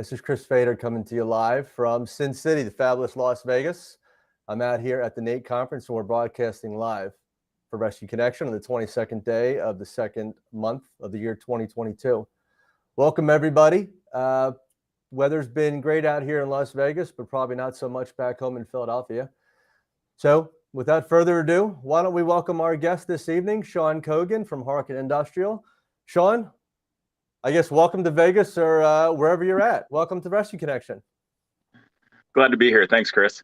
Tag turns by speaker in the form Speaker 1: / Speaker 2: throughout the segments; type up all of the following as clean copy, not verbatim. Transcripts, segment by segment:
Speaker 1: This is Chris Fader coming to you live from Sin City, the fabulous Las Vegas. I'm out here at the NATE conference and we're broadcasting live for Rescue Connection on the 22nd day of the second month of the year 2022. Welcome everybody. Weather's been great out here in Las Vegas, but probably not so much back home in Philadelphia. So without further ado, why don't we welcome our guest this evening, Sean Cogan from Harken Industrial. Sean, I guess welcome to Vegas or wherever you're at. Welcome to Rescue Connection.
Speaker 2: Glad to be here. Thanks, Chris.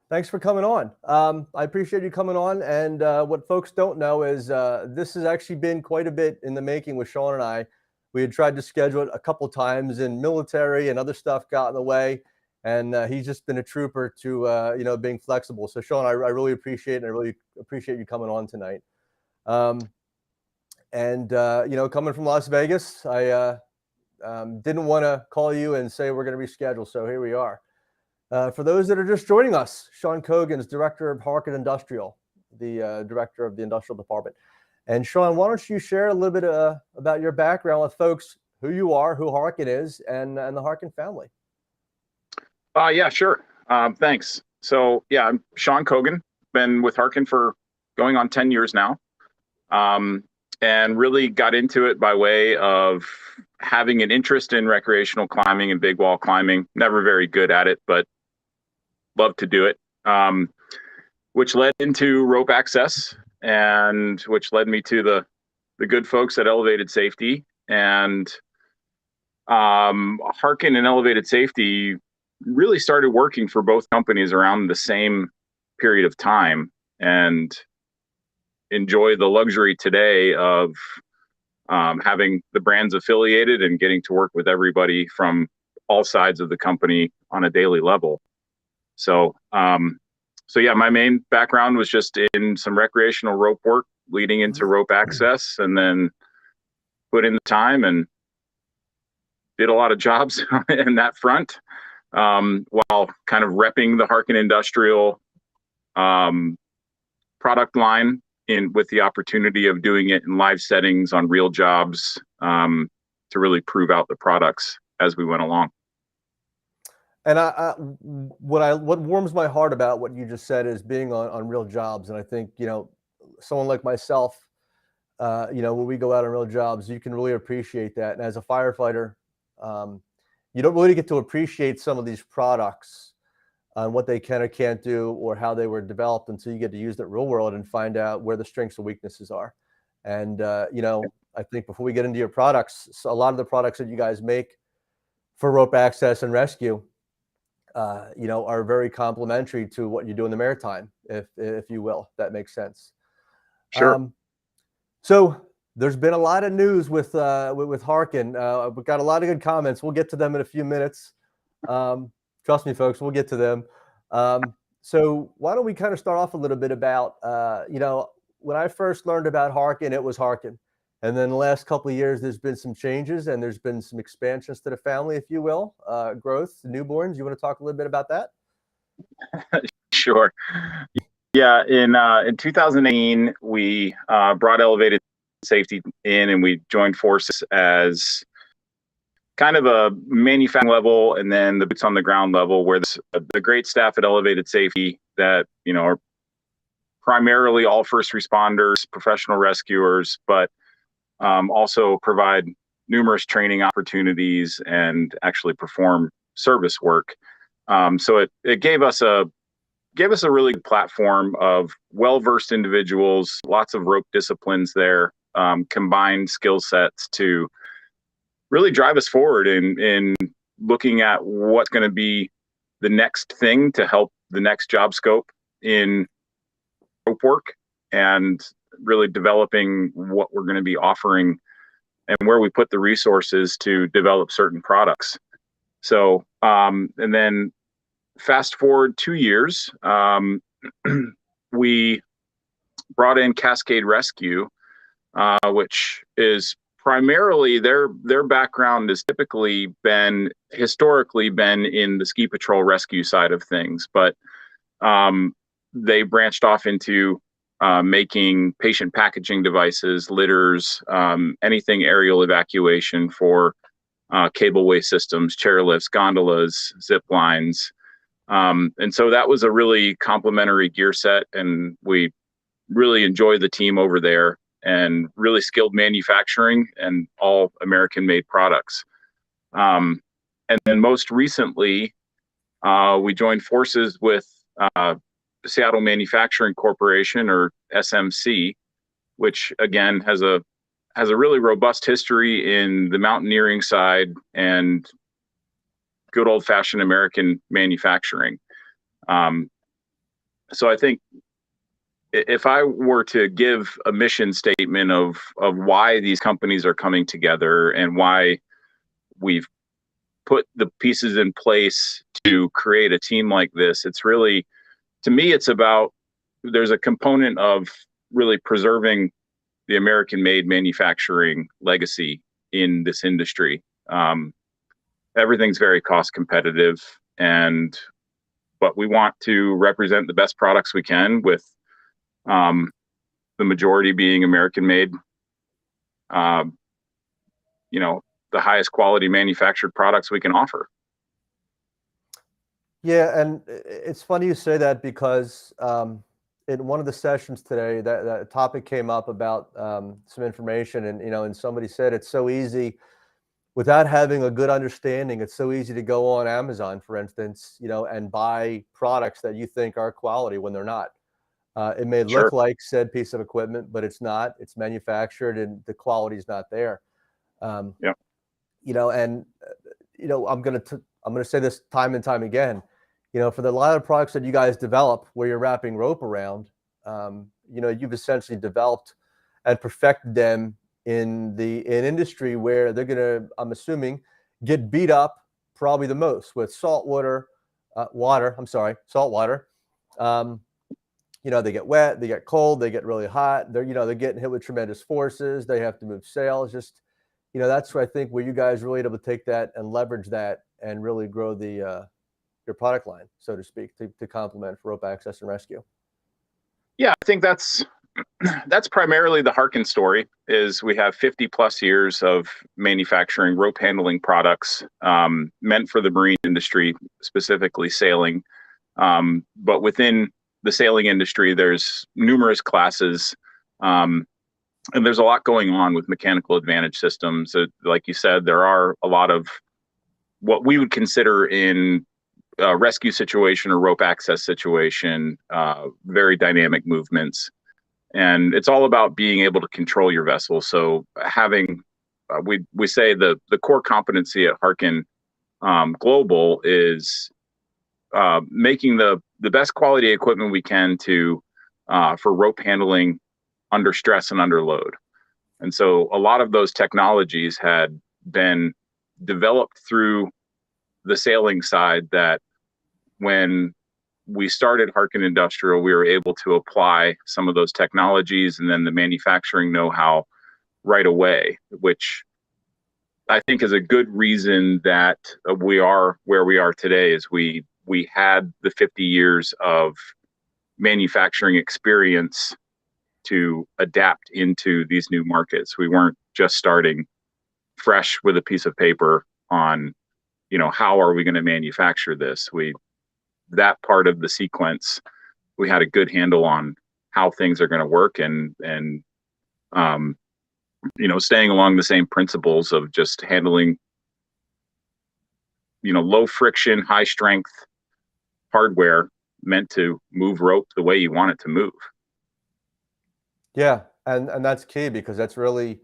Speaker 1: Thanks for coming on. I appreciate you coming on. And what folks don't know is this has actually been quite a bit in the making with Sean and I. We had tried to schedule it a couple times and military and other stuff got in the way. And he's just been a trooper to, being flexible. So Sean, I really appreciate it. And I really appreciate you coming on tonight. Coming from Las Vegas, I didn't want to call you and say we're going to reschedule. So here we are. For those that are just joining us, Sean Cogan is director of Harken Industrial, the director of the industrial department. And Sean, why don't you share a little bit about your background with folks, who you are, who Harken is, and the Harken family.
Speaker 2: Yeah, sure. Thanks. So yeah, I'm Sean Cogan. Been with Harken for going on 10 years now. And really got into it by way of having an interest in recreational climbing and big wall climbing. Never very good at it, but love to do it. Which led into rope access, and which led me to the good folks at Elevated Safety. And Harken and Elevated Safety really started working for both companies around the same period of time, and enjoy the luxury today of having the brands affiliated and getting to work with everybody from all sides of the company on a daily level. So yeah, my main background was just in some recreational rope work leading into rope access, and then put in the time and did a lot of jobs in that front, while kind of repping the Harken Industrial product line with the opportunity of doing it in live settings on real jobs, to really prove out the products as we went along.
Speaker 1: And what warms my heart about what you just said is being on real jobs. And I think, someone like myself, when we go out on real jobs, you can really appreciate that. And as a firefighter, you don't really get to appreciate some of these products on what they can or can't do or how they were developed until you get to use that real world and find out where the strengths and weaknesses are. And, I think before we get into your products, so a lot of the products that you guys make for rope access and rescue, are very complementary to what you do in the maritime, if you will, if that makes sense.
Speaker 2: Sure.
Speaker 1: So there's been a lot of news with Harken. We've got a lot of good comments. We'll get to them in a few minutes. Trust me, folks, we'll get to them. So why don't we kind of start off a little bit about, when I first learned about Harken, it was Harken. And then the last couple of years, there's been some changes and there's been some expansions to the family, if you will, growth, newborns. You want to talk a little bit about that?
Speaker 2: Sure. Yeah, in 2018, we brought Elevated Safety in, and we joined forces as kind of a manufacturing level and then the boots on the ground level, where the great staff at Elevated Safety that, are primarily all first responders, professional rescuers, but also provide numerous training opportunities and actually perform service work. So it gave us a really good platform of well-versed individuals, lots of rope disciplines there, combined skill sets to really drive us forward in looking at what's going to be the next thing to help the next job scope in rope work, and really developing what we're going to be offering and where we put the resources to develop certain products. So, and then fast forward 2 years, we brought in Cascade Rescue, which is primarily their background has historically been in the ski patrol rescue side of things, but they branched off into making patient packaging devices, litters, anything aerial evacuation for cableway systems, chairlifts, gondolas, zip lines. And so that was a really complementary gear set, and we really enjoyed the team over there and really skilled manufacturing and all American made products. And then most recently, we joined forces with Seattle Manufacturing Corporation, or SMC, which again has a really robust history in the mountaineering side and good old fashioned American manufacturing. So I think if I were to give a mission statement of why these companies are coming together and why we've put the pieces in place to create a team like this, it's really, to me, it's about, there's a component of really preserving the American-made manufacturing legacy in this industry. Everything's very cost competitive, but we want to represent the best products we can, with the majority being American-made. The highest quality manufactured products we can offer.
Speaker 1: Yeah, and it's funny you say that, because in one of the sessions today, that topic came up about some information, and somebody said it's so easy, without having a good understanding, it's so easy to go on Amazon, for instance, and buy products that you think are quality when they're not. It may
Speaker 2: Sure.
Speaker 1: look like said piece of equipment, but it's not. It's manufactured, and the quality is not there.
Speaker 2: Yeah.
Speaker 1: And I'm gonna say this time and time again. For the lot of products that you guys develop, where you're wrapping rope around, you've essentially developed and perfected them in an industry where they're gonna, I'm assuming, get beat up probably the most with salt water. They get wet, they get cold, they get really hot. They're getting hit with tremendous forces. They have to move sails. Just, that's where I think where you guys really able to take that and leverage that and really grow your product line, so to speak, to complement for rope access and rescue.
Speaker 2: Yeah, I think that's primarily the Harken story. Is we have 50 plus years of manufacturing rope handling products meant for the marine industry, specifically sailing. But within the sailing industry, there's numerous classes, and there's a lot going on with mechanical advantage systems. Like you said, there are a lot of what we would consider in a rescue situation or rope access situation, very dynamic movements. And it's all about being able to control your vessel. So having, we say the core competency at Harken Global is making the best quality equipment we can for rope handling under stress and under load. And so a lot of those technologies had been developed through the sailing side, that when we started Harken Industrial, we were able to apply some of those technologies and then the manufacturing know-how right away, which I think is a good reason that we are where we are today. Is we had the 50 years of manufacturing experience to adapt into these new markets. We weren't just starting fresh with a piece of paper on, how are we going to manufacture this? That part of the sequence, we had a good handle on how things are going to work, and staying along the same principles of just handling, low friction, high strength hardware meant to move rope the way you want it to move.
Speaker 1: Yeah, and that's key, because that's really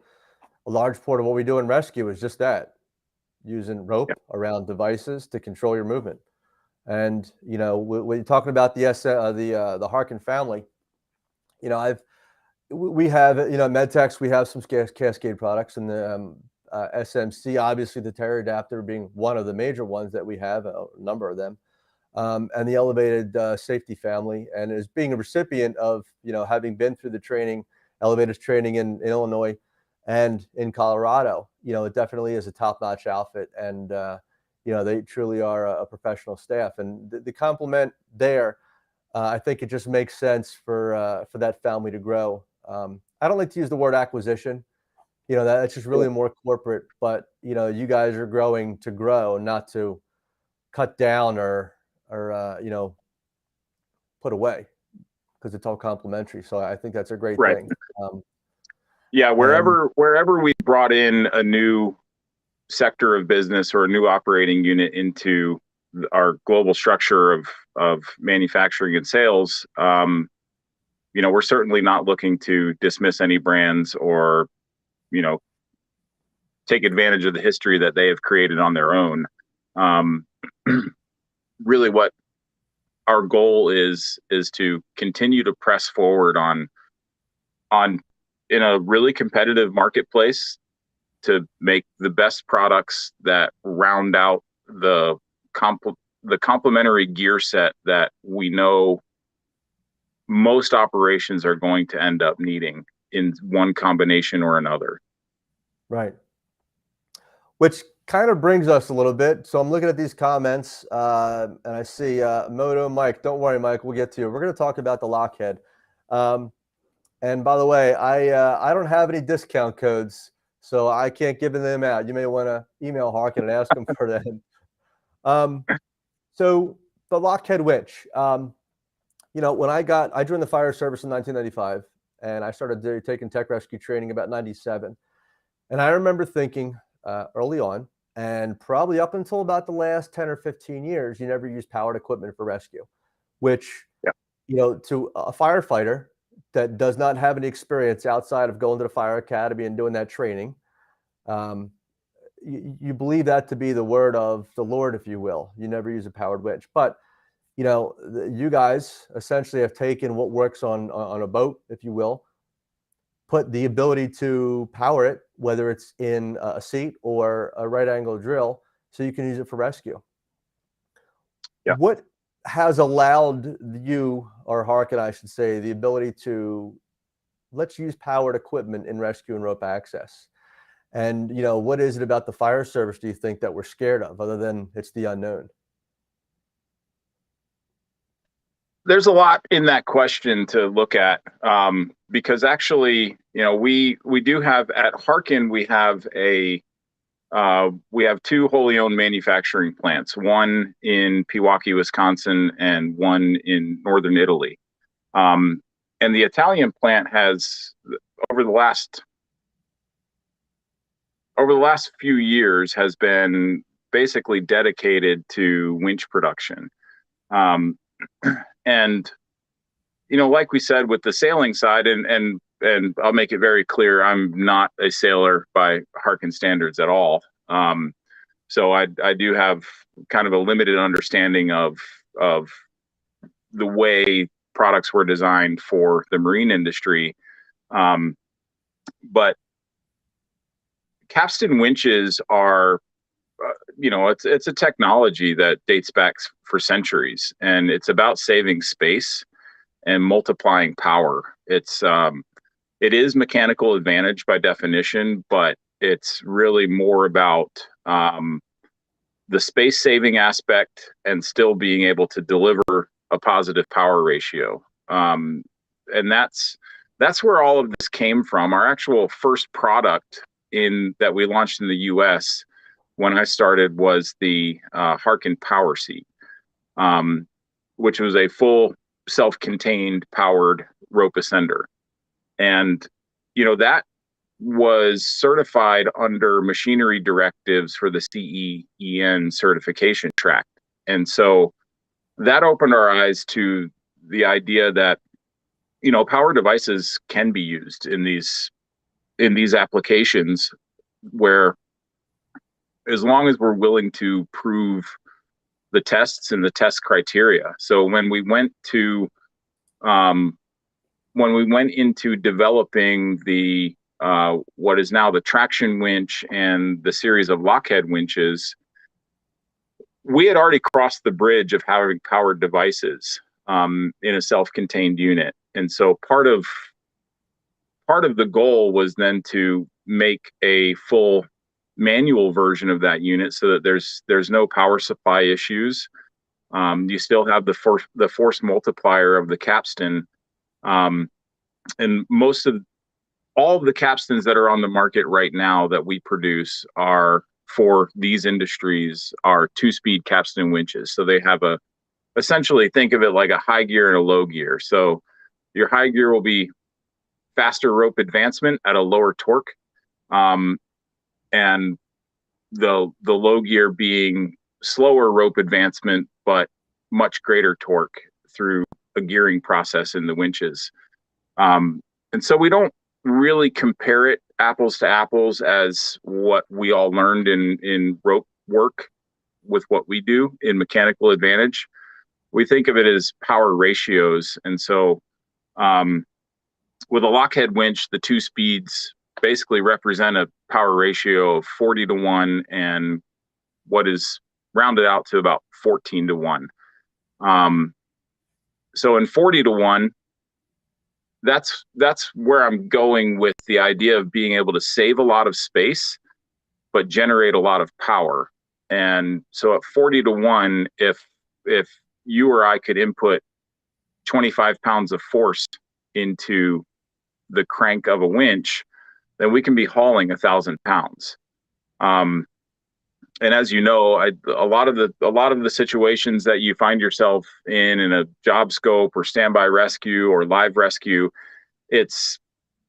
Speaker 1: a large part of what we do in rescue, is just that, using rope around devices to control your movement. And when you're talking about the Harken family, we have Medtex, we have some Cascade products, and the SMC, obviously the Terra adapter being one of the major ones that we have, a number of them, and the elevated safety family, and as being a recipient of having been through the training, elevators training in Illinois and in Colorado, it definitely is a top-notch outfit, and they truly are a professional staff, and the complement there, I think it just makes sense for that family to grow. I don't like to use the word acquisition. that's just really more corporate. But you guys are growing to grow, not to cut down or put away, because it's all complementary. So I think that's a great
Speaker 2: Right.
Speaker 1: thing.
Speaker 2: Yeah,
Speaker 1: And
Speaker 2: wherever we brought in a new sector of business or a new operating unit into our global structure of manufacturing and sales, we're certainly not looking to dismiss any brands or take advantage of the history that they have created on their own. Um, really, what our goal is to continue to press forward on in a really competitive marketplace, to make the best products that round out the complementary gear set that we know most operations are going to end up needing in one combination or another.
Speaker 1: right. Which kind of brings us a little bit. So I'm looking at these comments, and I see Moto Mike. Don't worry, Mike. We'll get to you. We're going to talk about the LokHead. And by the way, I don't have any discount codes, so I can't give them out. You may want to email Harken and ask them for them. So the LokHead winch. When I joined the fire service in 1995, and I started taking tech rescue training about 97. And I remember thinking early on, and probably up until about the last 10 or 15 years, you never use powered equipment for rescue, which, to a firefighter that does not have any experience outside of going to the fire academy and doing that training, you believe that to be the word of the Lord, if you will. You never use a powered winch. But you guys essentially have taken what works on a boat, if you will, put the ability to power it, whether it's in a seat or a right angle drill, so you can use it for rescue.
Speaker 2: Yeah.
Speaker 1: What has allowed you, or Harken, I should say, the ability to let's use powered equipment in rescue and rope access? And what is it about the fire service, do you think, that we're scared of, other than it's the unknown?
Speaker 2: There's a lot in that question to look at, because actually, we do have at Harken, we have two wholly owned manufacturing plants, one in Pewaukee, Wisconsin, and one in northern Italy. And the Italian plant has, over the last few years, has been basically dedicated to winch production. And like we said with the sailing side, and I'll make it very clear, I'm not a sailor by Harken standards at all. So I do have kind of a limited understanding of the way products were designed for the marine industry. But capstan winches are, it's a technology that dates back for centuries, and it's about saving space and multiplying power. It is mechanical advantage by definition, but it's really more about the space saving aspect and still being able to deliver a positive power ratio. And that's where all of this came from. Our actual first product that we launched in the US when I started was the Harken Power Seat, which was a full self-contained powered rope ascender. And, that was certified under machinery directives for the CEEN certification track. And so that opened our eyes to the idea that, power devices can be used in these applications, where as long as we're willing to prove the tests and the test criteria. So when we went into developing the what is now the traction winch and the series of LokHead winches, we had already crossed the bridge of having powered devices in a self-contained unit. And so part of the goal was then to make a full manual version of that unit, so that there's no power supply issues. You still have the force multiplier of the capstan, and all of the capstans that are on the market right now that we produce are for these industries are 2-speed capstan winches. So they have essentially think of it like a high gear and a low gear. So your high gear will be faster rope advancement at a lower torque, and the low gear being slower rope advancement but much greater torque through a gearing process in the winches. And so we don't really compare it apples to apples as what we all learned in rope work with what we do in mechanical advantage. We think of it as power ratios. And so with a LokHead winch, the 2 speeds basically represent a power ratio of 40-1 and what is rounded out to about 14-1. So in 40-1, that's where I'm going with the idea of being able to save a lot of space, but generate a lot of power. And so at 40-1, if you or I could input 25 pounds of force into the crank of a winch, then we can be hauling 1,000 pounds. And as you know, a lot of the situations that you find yourself in a job scope or standby rescue or live rescue,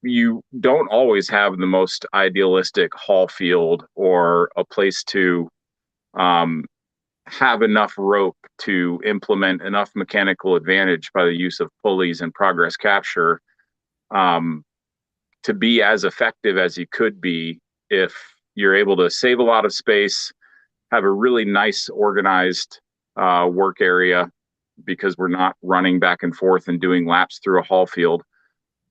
Speaker 2: you don't always have the most idealistic haul field or a place to have enough rope to implement enough mechanical advantage by the use of pulleys and progress capture to be as effective as you could be if you're able to save a lot of space, have a really nice organized work area because we're not running back and forth and doing laps through a haul field.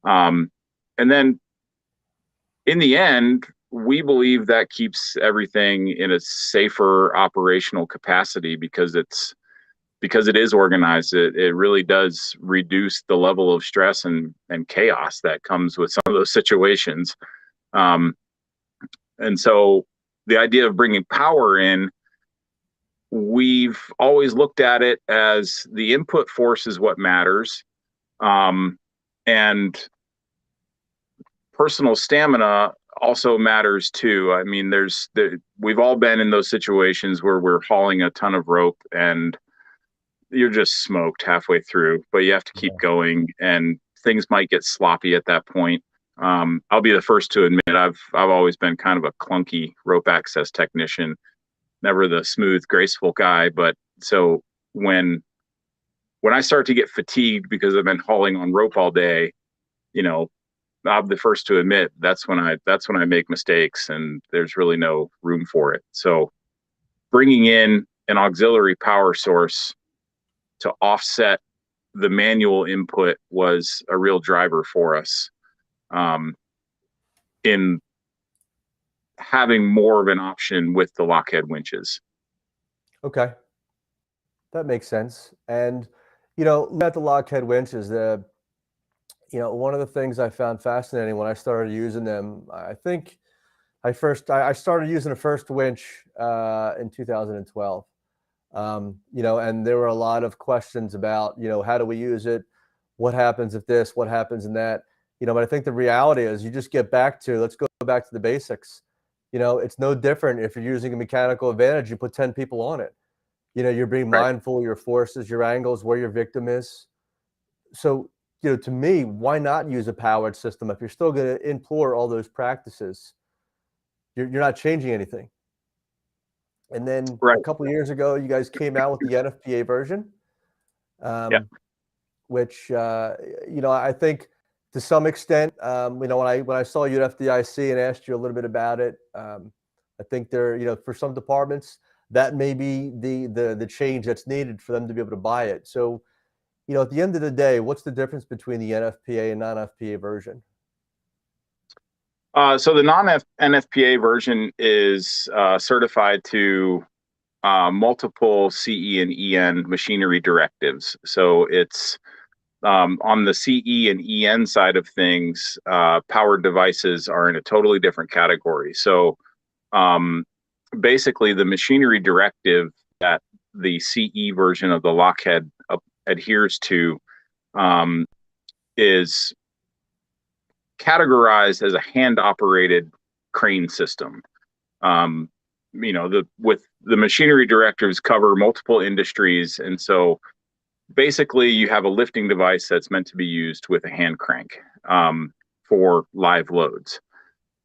Speaker 2: And then in the end, we believe that keeps everything in a safer operational capacity because it is organized. It really does reduce the level of stress and chaos that comes with some of those situations. And so the idea of bringing power in, we've always looked at it as the input force is what matters. And personal stamina also matters too. I mean, we've all been in those situations where we're hauling a ton of rope and you're just smoked halfway through, but you have to keep going and things might get sloppy at that point. I'll be the first to admit I've always been kind of a clunky rope access technician, never the smooth, graceful guy. But so when I start to get fatigued because I've been hauling on rope all day, I'm the first to admit that's when I make mistakes and there's really no room for it. So bringing in an auxiliary power source to offset the manual input was a real driver for us in having more of an option with the LokHead winches.
Speaker 1: Okay, that makes sense. And looking at the LokHead winches, one of the things I found fascinating when I started using them, I think I started using the first winch in 2012. And there were a lot of questions about, how do we use it? What happens if this, what happens in that, but I think the reality is you just let's go back to the basics. It's no different if you're using a mechanical advantage, you put 10 people on it. You're being mindful of your forces, your angles, where your victim is. So, to me, why not use a powered system? If you're still going to employ all those practices, you're not changing anything. And then a couple of years ago, you guys came out with the NFPA version, which, I think to some extent, when I saw you at FDIC and asked you a little bit about it, I think there, for some departments, that may be the change that's needed for them to be able to buy it. So, at the end of the day, what's the difference between the NFPA and non-FPA version?
Speaker 2: So the non-NFPA version is certified to multiple CE and EN machinery directives. So it's on the CE and EN side of things, powered devices are in a totally different category. So basically the machinery directive that the CE version of the LokHead adheres to is categorized as a hand-operated crane system. With the machinery directives cover multiple industries, and so basically you have a lifting device that's meant to be used with a hand crank for live loads.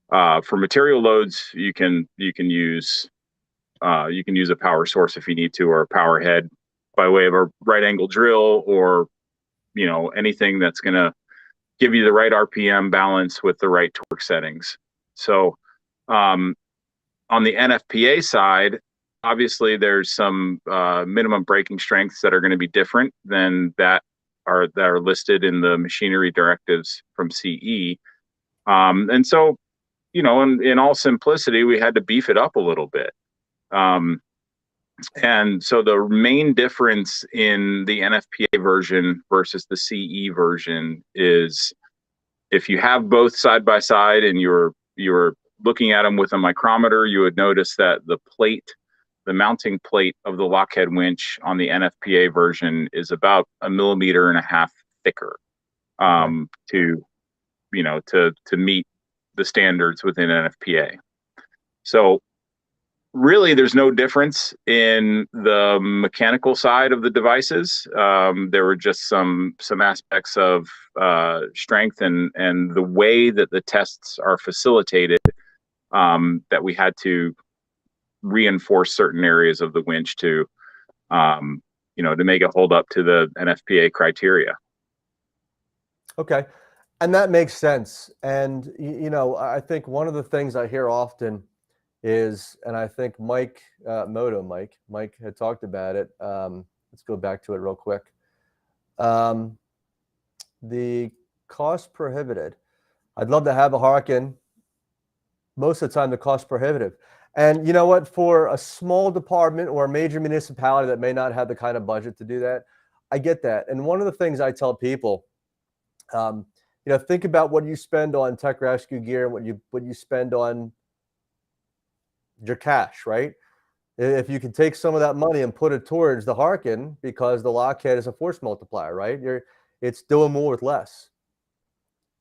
Speaker 2: For material loads, you can use a power source if you need to, or a power head by way of a right angle drill, or anything that's going to give you the right RPM balance with the right torque settings. So on the NFPA side, obviously there's some minimum braking strengths that are going to be different than that are listed in the machinery directives from CE. And so, in all simplicity, we had to beef it up a little bit. And so the main difference in the NFPA version versus the CE version is, if you have both side by side and you're looking at them with a micrometer, you would notice that the mounting plate of the LokHead winch on the NFPA version is about 1.5 millimeters thicker, to meet the standards within NFPA. So really, there's no difference in the mechanical side of the devices. There were just some aspects of strength and the way that the tests are facilitated, that we had to reinforce certain areas of the winch to make it hold up to the NFPA criteria.
Speaker 1: Okay. And that makes sense. And, I think one of the things I hear often is, and I think Mike had talked about it. Let's go back to it real quick. The cost prohibited. I'd love to have a Harken. Most of the time, the cost prohibitive. And you know what? For a small department or a major municipality that may not have the kind of budget to do that, I get that. And one of the things I tell people, think about what you spend on tech rescue gear and what you spend on your cash, right? If you can take some of that money and put it towards the Harken, because the LokHead is a force multiplier, right? It's doing more with less.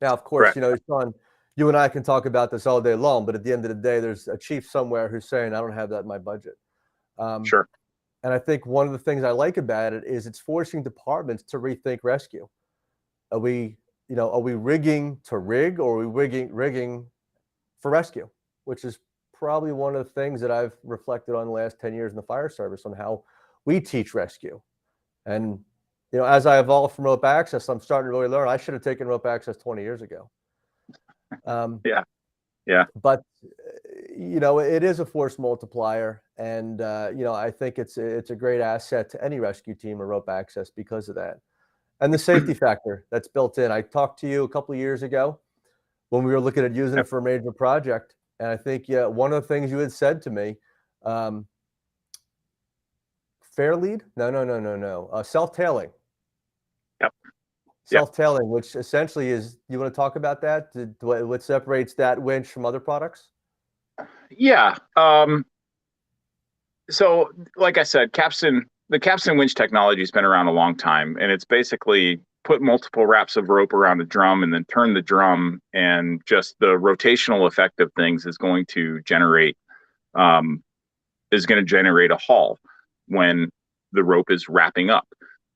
Speaker 1: Now, of course, Sean, you and I can talk about this all day long, but at the end of the day, there's a chief somewhere who's saying, I don't have that in my budget.
Speaker 2: Sure.
Speaker 1: And I think one of the things I like about it is it's forcing departments to rethink rescue. Are we rigging to rig, or are we rigging for rescue? Which is probably one of the things that I've reflected on the last 10 years in the fire service, on how we teach rescue. And, as I evolved from rope access, I'm starting to really learn. I should have taken rope access 20 years ago.
Speaker 2: Yeah.
Speaker 1: But, it is a force multiplier. And, I think it's a great asset to any rescue team or rope access because of that. And the safety factor that's built in. I talked to you a couple of years ago when we were looking at using it for a major project. And I think, one of the things you had said to me, fair lead? No. Self-tailing.
Speaker 2: Yep.
Speaker 1: Self-tailing, which essentially is, you want to talk about that? What separates that winch from other products?
Speaker 2: Yeah. So like I said, the capstan winch technology has been around a long time, and it's basically put multiple wraps of rope around a drum and then turn the drum, and just the rotational effect of things is going to generate a haul when the rope is wrapping up.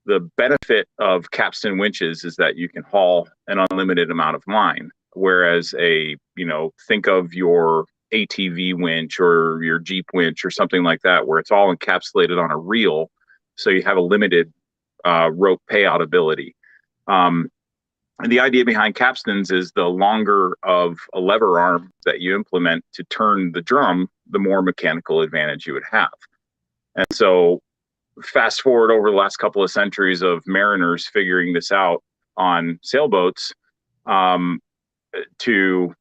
Speaker 2: The benefit of capstan winches is that you can haul an unlimited amount of line, whereas think of your ATV winch or your Jeep winch or something like that, where it's all encapsulated on a reel, so you have a limited rope payout ability. And the idea behind capstans is, the longer of a lever arm that you implement to turn the drum, the more mechanical advantage you would have. And so fast forward over the last couple of centuries of mariners figuring this out on sailboats, to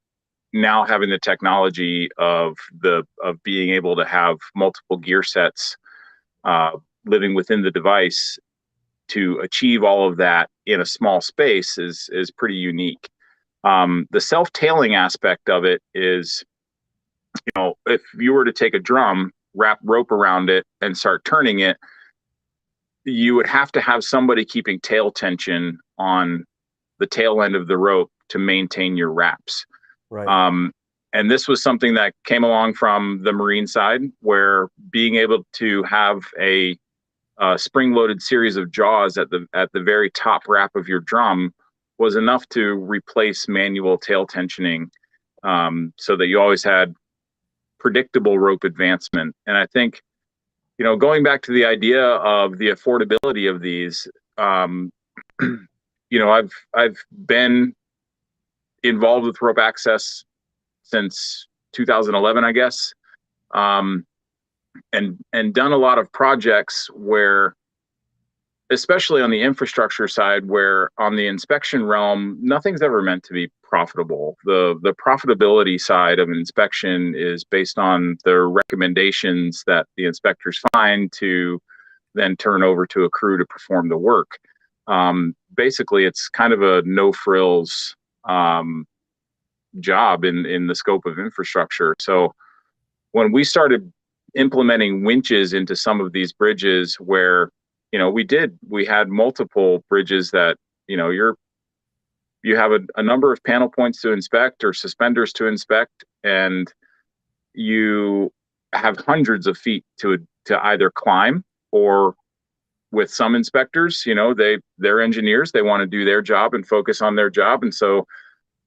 Speaker 2: now having the technology of being able to have multiple gear sets living within the device to achieve all of that in a small space is pretty unique. The self-tailing aspect of it is, if you were to take a drum, wrap rope around it, and start turning it, you would have to have somebody keeping tail tension on the tail end of the rope to maintain your wraps.
Speaker 1: Right.
Speaker 2: And this was something that came along from the marine side, where being able to have a spring-loaded series of jaws at the very top wrap of your drum was enough to replace manual tail tensioning, so that you always had predictable rope advancement. And I think, going back to the idea of the affordability of these, I've been involved with rope access since 2011, I guess, and done a lot of projects where, especially on the infrastructure side, where on the inspection realm, nothing's ever meant to be profitable. The profitability side of an inspection is based on the recommendations that the inspectors find to then turn over to a crew to perform the work. Basically, it's kind of a no frills job in the scope of infrastructure. So when we started implementing winches into some of these bridges, where we had multiple bridges that you have a number of panel points to inspect or suspenders to inspect, and you have hundreds of feet to either climb, or with some inspectors, they're engineers, they want to do their job and focus on their job. And so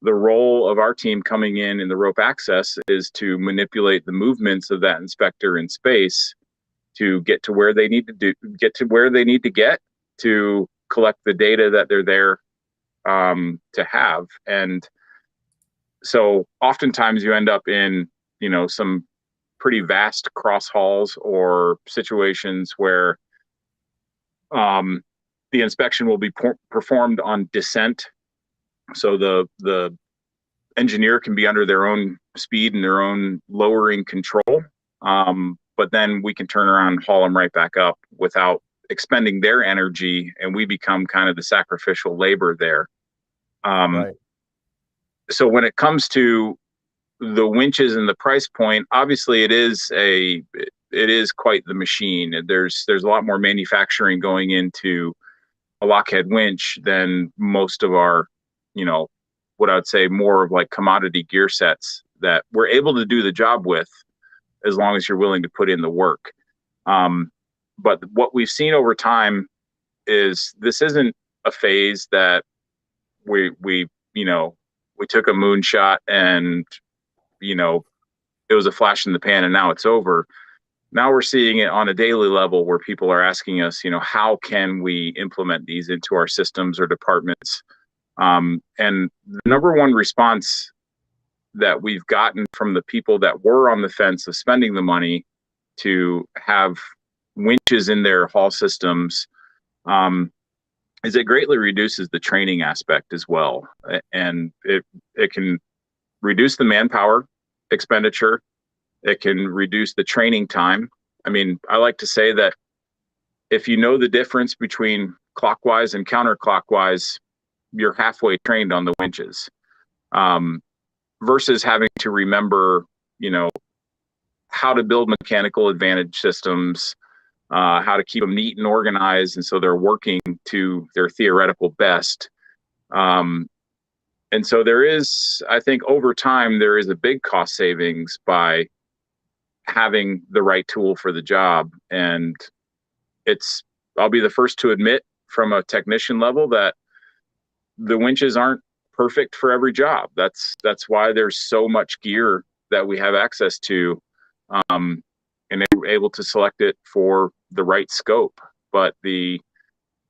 Speaker 2: the role of our team coming in the rope access is to manipulate the movements of that inspector in space to get to where they need to get to collect the data that they're there to have. And so oftentimes you end up in, some pretty vast cross hauls or situations where the inspection will be performed on descent. So the engineer can be under their own speed and their own lowering control. But then we can turn around and haul them right back up without expending their energy, and we become kind of the sacrificial labor there.
Speaker 1: Right.
Speaker 2: So when it comes to the winches and the price point, obviously it is quite the machine. There's a lot more manufacturing going into a LokHead winch than most of our, what I would say more of like commodity gear sets that we're able to do the job with, as long as you're willing to put in the work. But what we've seen over time is this isn't a phase that we took a moonshot and, it was a flash in the pan and now it's over. Now we're seeing it on a daily level where people are asking us, how can we implement these into our systems or departments? And the number one response that we've gotten from the people that were on the fence of spending the money to have winches in their haul systems is it greatly reduces the training aspect as well. And it can reduce the manpower expenditure. It can reduce the training time. I mean, I like to say that if you know the difference between clockwise and counterclockwise, you're halfway trained on the winches. Versus having to remember, how to build mechanical advantage systems, how to keep them neat and organized, and so they're working to their theoretical best. And so there is, I think, over time, there is a big cost savings by having the right tool for the job. And I'll be the first to admit from a technician level that the winches aren't perfect for every job. That's why there's so much gear that we have access to, and we're able to select it for the right scope. But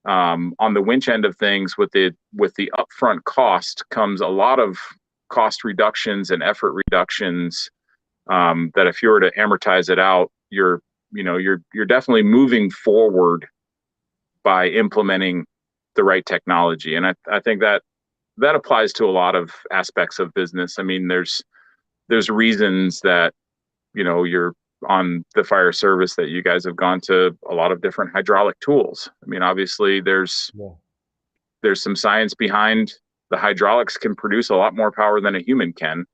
Speaker 2: on the winch end of things, with the upfront cost comes a lot of cost reductions and effort reductions, that if you were to amortize it out, you're definitely moving forward by implementing the right technology. And I think that applies to a lot of aspects of business. I mean, there's reasons that, you're on the fire service, that you guys have gone to a lot of different hydraulic tools. I mean, obviously there's some science behind the hydraulics can produce a lot more power than a human can.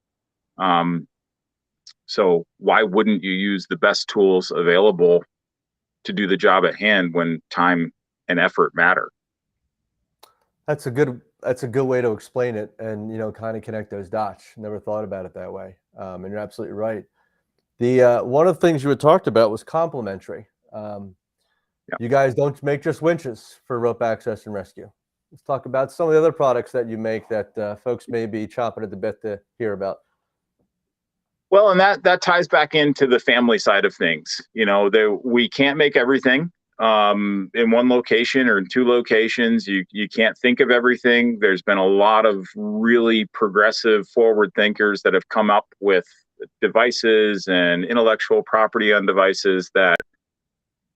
Speaker 2: So why wouldn't you use the best tools available to do the job at hand when time and effort matter?
Speaker 1: That's a good that's a good way to explain it, and kind of connect those dots. Never thought about it that way, and you're absolutely right. The one of the things you had talked about was complementary.
Speaker 2: Yeah.
Speaker 1: You guys don't make just winches for rope access and rescue. Let's talk about some of the other products that you make that folks may be chomping at the bit to hear about.
Speaker 2: Well, and that ties back into the family side of things. We can't make everything in one location or in two locations. You can't think of everything. There's been a lot of really progressive forward thinkers that have come up with devices and intellectual property on devices that,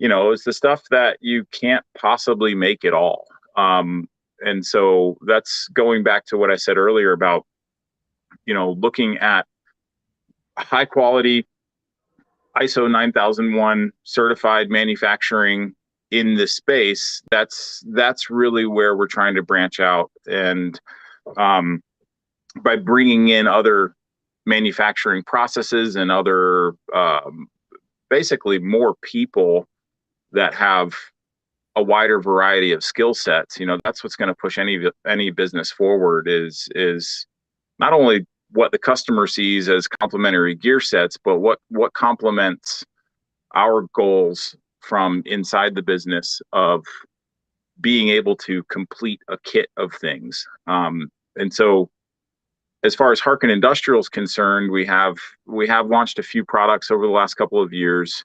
Speaker 2: is the stuff that you can't possibly make at all. And so that's going back to what I said earlier about, looking at high quality ISO 9001 certified manufacturing in this space. That's really where we're trying to branch out. And by bringing in other manufacturing processes and other basically more people that have a wider variety of skill sets, that's what's going to push any business forward is not only what the customer sees as complementary gear sets, but what complements our goals from inside the business of being able to complete a kit of things. And so as far as Harken Industrial is concerned, we have launched a few products over the last couple of years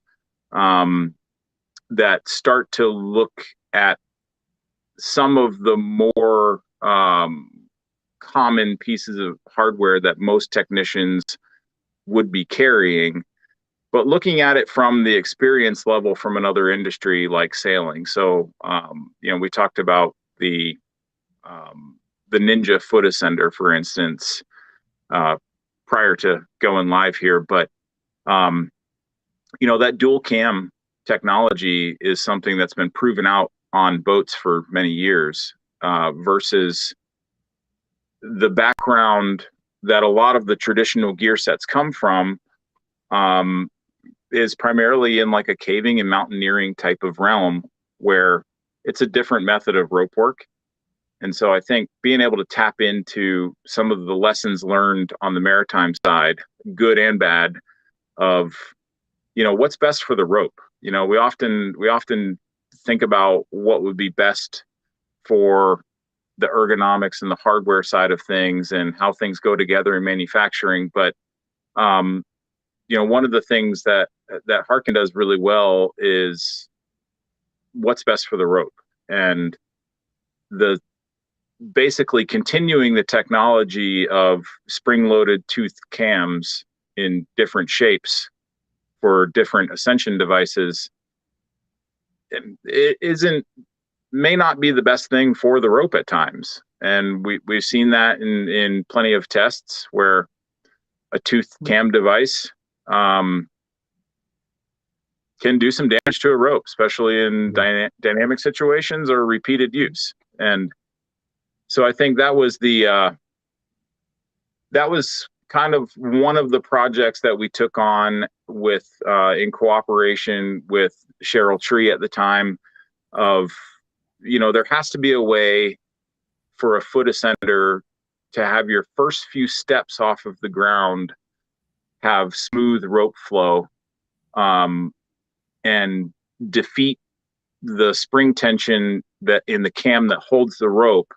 Speaker 2: that start to look at some of the more common pieces of hardware that most technicians would be carrying, but looking at it from the experience level from another industry like sailing. So, we talked about the Ninja foot ascender, for instance, prior to going live here, but that dual cam technology is something that's been proven out on boats for many years, versus the background that a lot of the traditional gear sets come from, is primarily in like a caving and mountaineering type of realm where it's a different method of rope work. And so I think being able to tap into some of the lessons learned on the maritime side, good and bad, of, what's best for the rope. We often think about what would be best for the ergonomics and the hardware side of things and how things go together in manufacturing. But, one of the things that Harken does really well is what's best for the rope, and basically continuing the technology of spring-loaded toothed cams in different shapes for different ascension devices. It may not be the best thing for the rope at times. And we've seen that in plenty of tests where a toothed cam device can do some damage to a rope, especially in dynamic situations or repeated use. And so I think that was kind of one of the projects that we took on with in cooperation with Cheryl Tree at the time of, there has to be a way for a foot ascender to have your first few steps off of the ground have smooth rope flow, and defeat the spring tension that in the cam that holds the rope,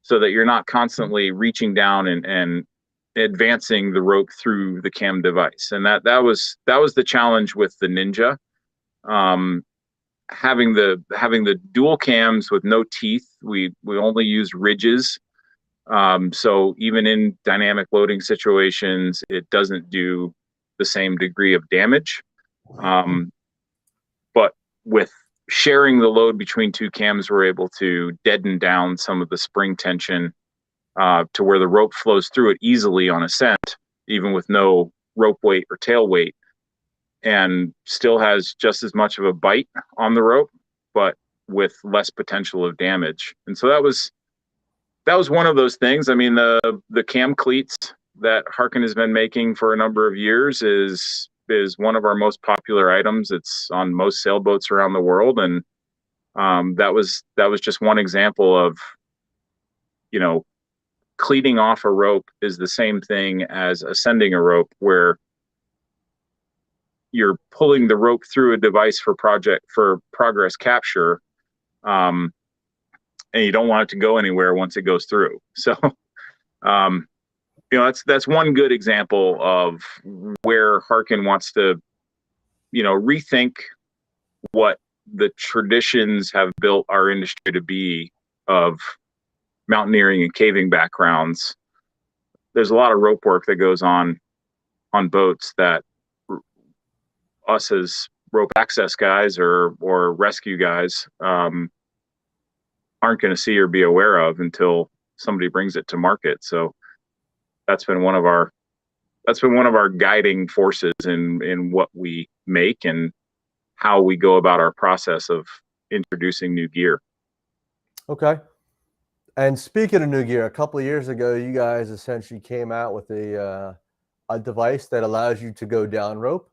Speaker 2: so that you're not constantly reaching down and advancing the rope through the cam device. And that was the challenge with the Ninja. Having the dual cams with no teeth, we only use ridges. So even in dynamic loading situations, it doesn't do the same degree of damage. But with sharing the load between two cams, we're able to deaden down some of the spring tension to where the rope flows through it easily on ascent, even with no rope weight or tail weight, and still has just as much of a bite on the rope, but with less potential of damage. And so that was one of those things. I mean, the cam cleats that Harken has been making for a number of years is one of our most popular items. It's on most sailboats around the world, and that was just one example of cleating off a rope is the same thing as ascending a rope, where you're pulling the rope through a device for progress capture, and you don't want it to go anywhere once it goes through. So, that's one good example of where Harken wants to, rethink what the traditions have built our industry to be of mountaineering and caving backgrounds. There's a lot of rope work that goes on boats that us as rope access guys or rescue guys aren't going to see or be aware of until somebody brings it to market. So that's been one of our guiding forces in what we make and how we go about our process of introducing new gear.
Speaker 1: Okay. And speaking of new gear, a couple of years ago, you guys essentially came out with a device that allows you to go down rope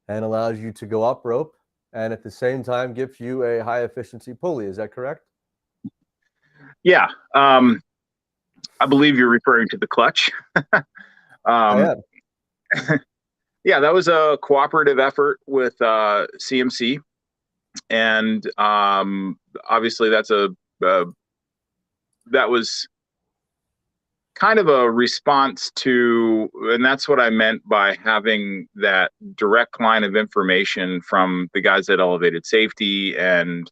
Speaker 1: and allows you to go up rope, and at the same time gives you a high efficiency pulley. Is that correct?
Speaker 2: Yeah. I believe you're referring to the clutch.
Speaker 1: I am.
Speaker 2: Yeah, that was a cooperative effort with CMC, and obviously that was kind of a response to, and that's what I meant by having that direct line of information from the guys at Elevated Safety, and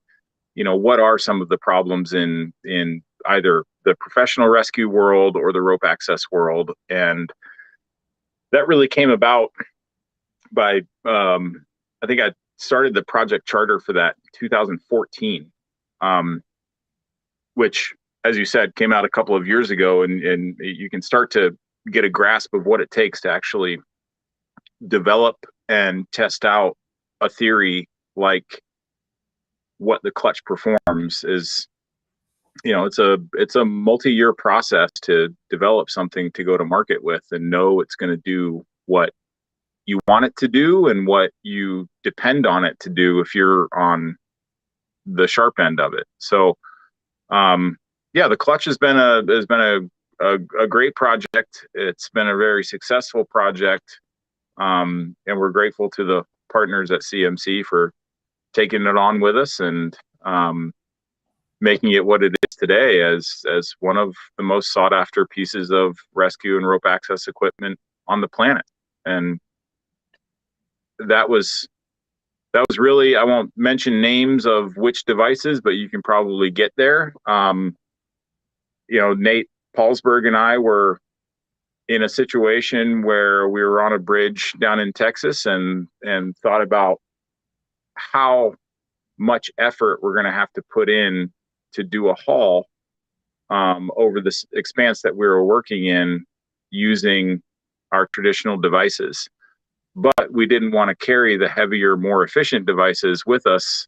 Speaker 2: what are some of the problems in either the professional rescue world or the rope access world. And that really came about by I think I started the project charter for that in 2014, which, as you said, came out a couple of years ago, and you can start to get a grasp of what it takes to actually develop and test out a theory like what the clutch performs. Is it's a multi-year process to develop something to go to market with and know it's going to do what you want it to do and what you depend on it to do if you're on the sharp end of it. So yeah, the clutch has been a great project. It's been a very successful project, and we're grateful to the partners at CMC for taking it on with us and making it what it is today as one of the most sought after pieces of rescue and rope access equipment on the planet. And that was really, I won't mention names of which devices, but you can probably get there. Nate Paulsberg and I were in a situation where we were on a bridge down in Texas and thought about how much effort we're going to have to put in to do a haul over this expanse that we were working in using our traditional devices. But we didn't want to carry the heavier, more efficient devices with us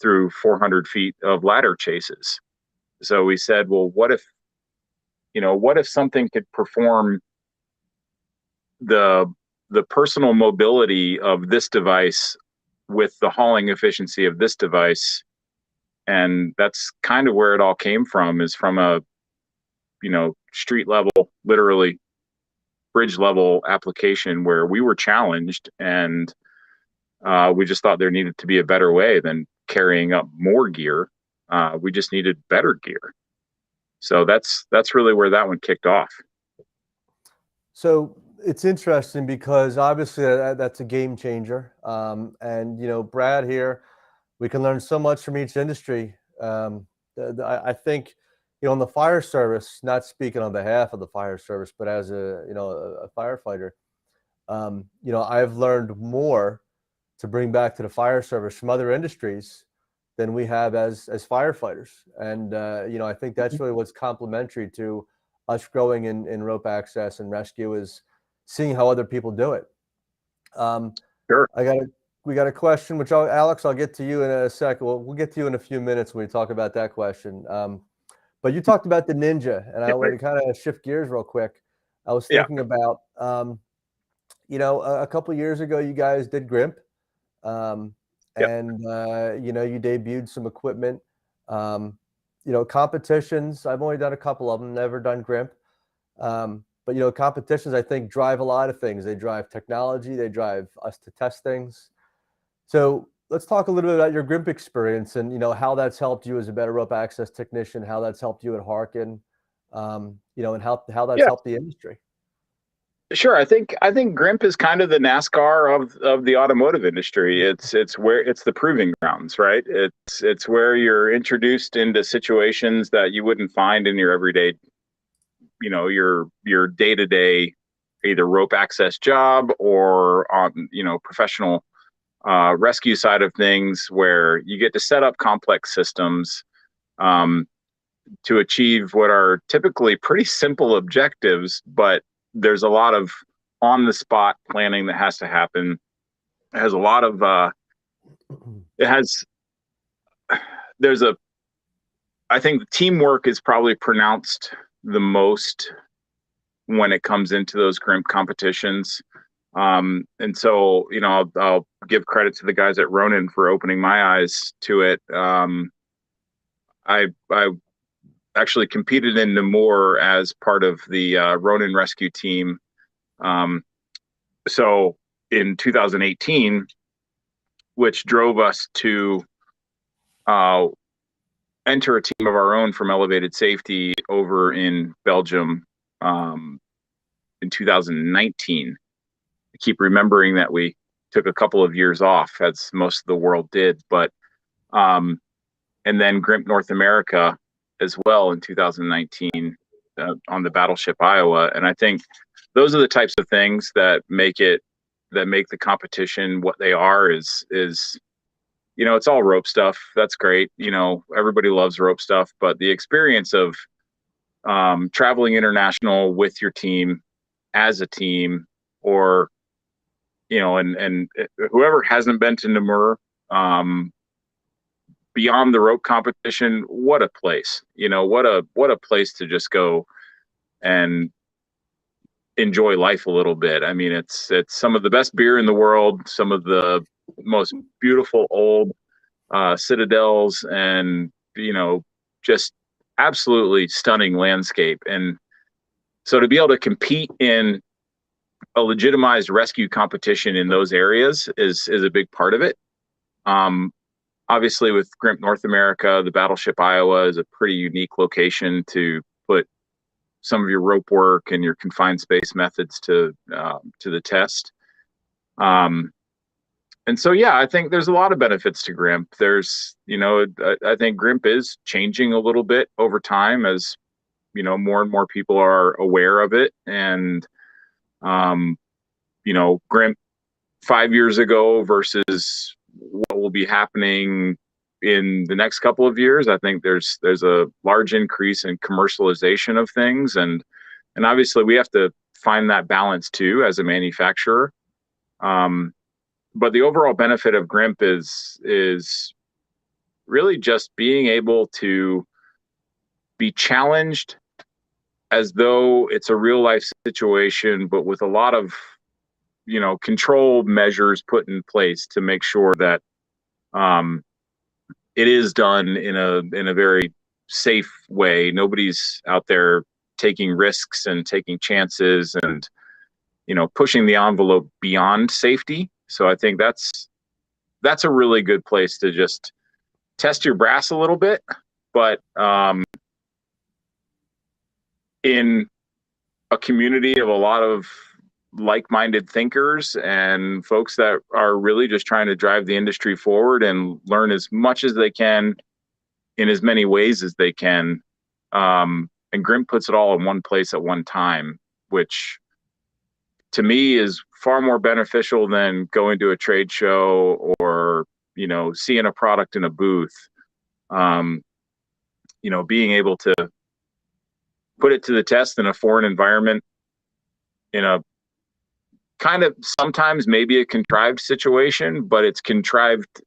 Speaker 2: through 400 feet of ladder chases. So we said, well, what if something could perform the personal mobility of this device with the hauling efficiency of this device? And that's kind of where it all came from, is from a street level, literally bridge level application where we were challenged, and we just thought there needed to be a better way than carrying up more gear. We just needed better gear. So that's really where that one kicked off.
Speaker 1: So it's interesting because obviously that's a game changer. And Brad here, we can learn so much from each industry. I think, in the fire service, not speaking on behalf of the fire service, but as a firefighter, I've learned more to bring back to the fire service from other industries than we have as firefighters. And, I think that's really what's complementary to us growing in rope access and rescue, is seeing how other people do it.
Speaker 2: Sure.
Speaker 1: We got a question, which Alex, I'll get to you in a second. We'll get to you in a few minutes when we talk about that question. But you talked about the Ninja, and I want to kind of shift gears real quick. I was thinking about, a couple of years ago, you guys did GRIMP, and you debuted some equipment. competitions, I've only done a couple of them, never done GRIMP. But competitions, I think, drive a lot of things. They drive technology, they drive us to test things. So let's talk a little bit about your GRIMP experience and how that's helped you as a better rope access technician, how that's helped you at Harken, and how that's
Speaker 2: Yeah,
Speaker 1: helped the industry.
Speaker 2: sure. I think GRIMP is kind of the NASCAR of the automotive industry. It's where it's the proving grounds, right? It's where you're introduced into situations that you wouldn't find in your everyday, your day-to-day either rope access job or on professional rescue side of things, where you get to set up complex systems um, to achieve what are typically pretty simple objectives, but there's a lot of on the spot planning that has to happen. It has a lot of it has there's a I think the teamwork is probably pronounced the most when it comes into those GRIMP competitions. And so, I'll give credit to the guys at Ronin for opening my eyes to it. I actually competed in Namur as part of the Ronin rescue team. So in 2018, which drove us to uh, enter a team of our own from Elevated Safety over in Belgium in 2019. I keep remembering that we took a couple of years off, as most of the world did, but and then GRIMP North America as well in 2019 on the battleship Iowa. And I think those are the types of things that make the competition what they are. Is it's all rope stuff. That's great. Everybody loves rope stuff, but the experience of traveling international with your team as a team, or and whoever hasn't been to Namur, beyond the rope competition, what a place! What a place to just go and enjoy life a little bit. I mean, it's some of the best beer in the world, some of the most beautiful old citadels, and just absolutely stunning landscape. And so to be able to compete in a legitimized rescue competition in those areas is a big part of it. Obviously, with GRIMP North America, the battleship Iowa is a pretty unique location to put some of your rope work and your confined space methods to the test. And so, yeah, I think there's a lot of benefits to GRIMP. I think GRIMP is changing a little bit over time as more and more people are aware of it. And GRIMP 5 years ago versus what will be happening in the next couple of years, I think there's a large increase in commercialization of things, and obviously we have to find that balance too as a manufacturer. But the overall benefit of GRIMP is really just being able to be challenged as though it's a real life situation, but with a lot of control measures put in place to make sure that it is done in a very safe way. Nobody's out there taking risks and taking chances and pushing the envelope beyond safety. So I think that's a really good place to just test your brass a little bit, but in a community of a lot of like-minded thinkers and folks that are really just trying to drive the industry forward and learn as much as they can in as many ways as they can. And GRIMP puts it all in one place at one time, which to me is far more beneficial than going to a trade show or seeing a product in a booth. Being able to put it to the test in a foreign environment, in a kind of sometimes maybe a contrived situation, but it's contrived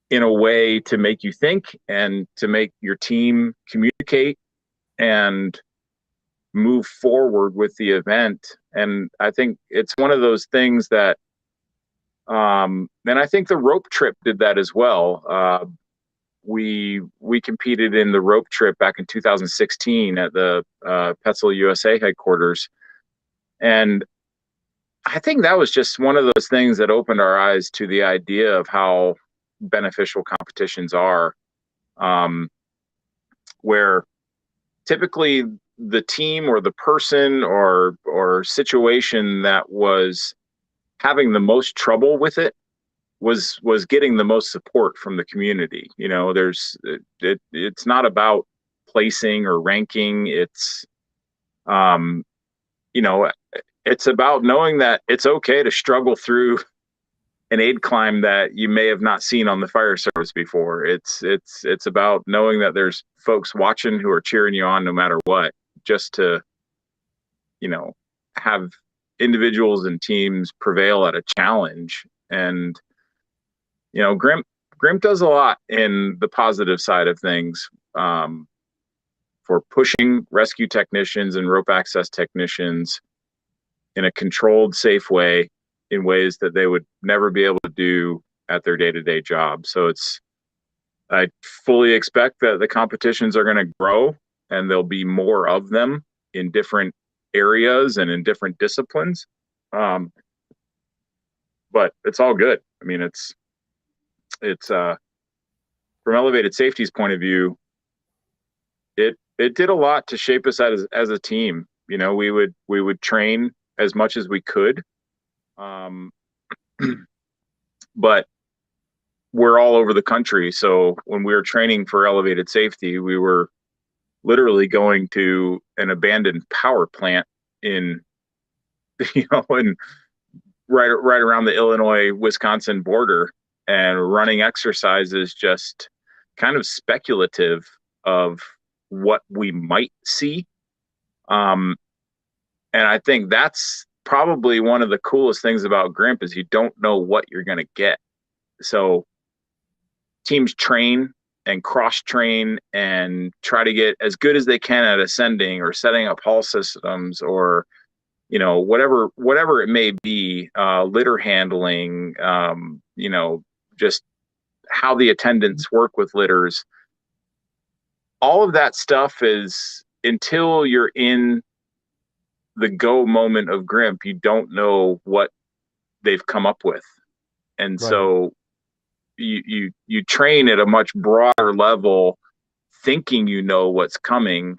Speaker 2: in a way to make you think and to make your team communicate and move forward with the event. And I think it's one of those things that, and I think the rope trip did that as well. we competed in the rope trip back in 2016 at the Petzl USA headquarters, and I think that was just one of those things that opened our eyes to the idea of how beneficial competitions are, where typically the team or the person or situation that was having the most trouble with it was getting the most support from the community. You know, it's not about placing or ranking. It's you know, it's about knowing that it's okay to struggle through an aid climb that you may have not seen on the fire service before. It's about knowing that there's folks watching who are cheering you on no matter what, just to, you know, have individuals and teams prevail at a challenge. And, you know, GRIMP does a lot in the positive side of things, for pushing rescue technicians and rope access technicians in a controlled, safe way, in ways that they would never be able to do at their day-to-day job. So I fully expect that the competitions are going to grow, and there'll be more of them in different areas and in different disciplines. But it's all good. I mean, it's from Elevated Safety's point of view, it did a lot to shape us as a team. You know, we would train as much as we could. But we're all over the country. So when we were training for Elevated Safety, we were literally going to an abandoned power plant in, you know, in right around the Illinois-Wisconsin border, and running exercises just kind of speculative of what we might see. And I think that's probably one of the coolest things about GRIMP, is you don't know what you're going to get. So teams train and cross train and try to get as good as they can at ascending or setting up haul systems, or, you know, whatever it may be, litter handling, you know, just how the attendants work with litters. All of that stuff is, until you're in the go moment of GRIMP, you don't know what they've come up with. And
Speaker 1: Right.
Speaker 2: so you train at a much broader level, thinking you know what's coming,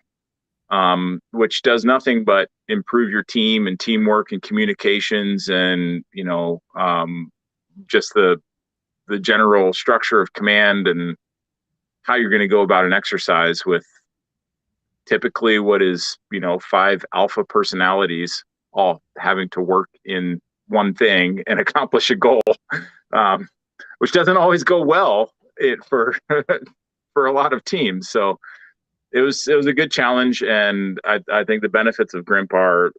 Speaker 2: which does nothing but improve your team and teamwork and communications, and, you know, just the general structure of command and how you're going to go about an exercise with typically what is, you know, 5 alpha personalities all having to work in one thing and accomplish a goal, which doesn't always go well for for a lot of teams. So it was a good challenge, and I think the benefits of GRIMP are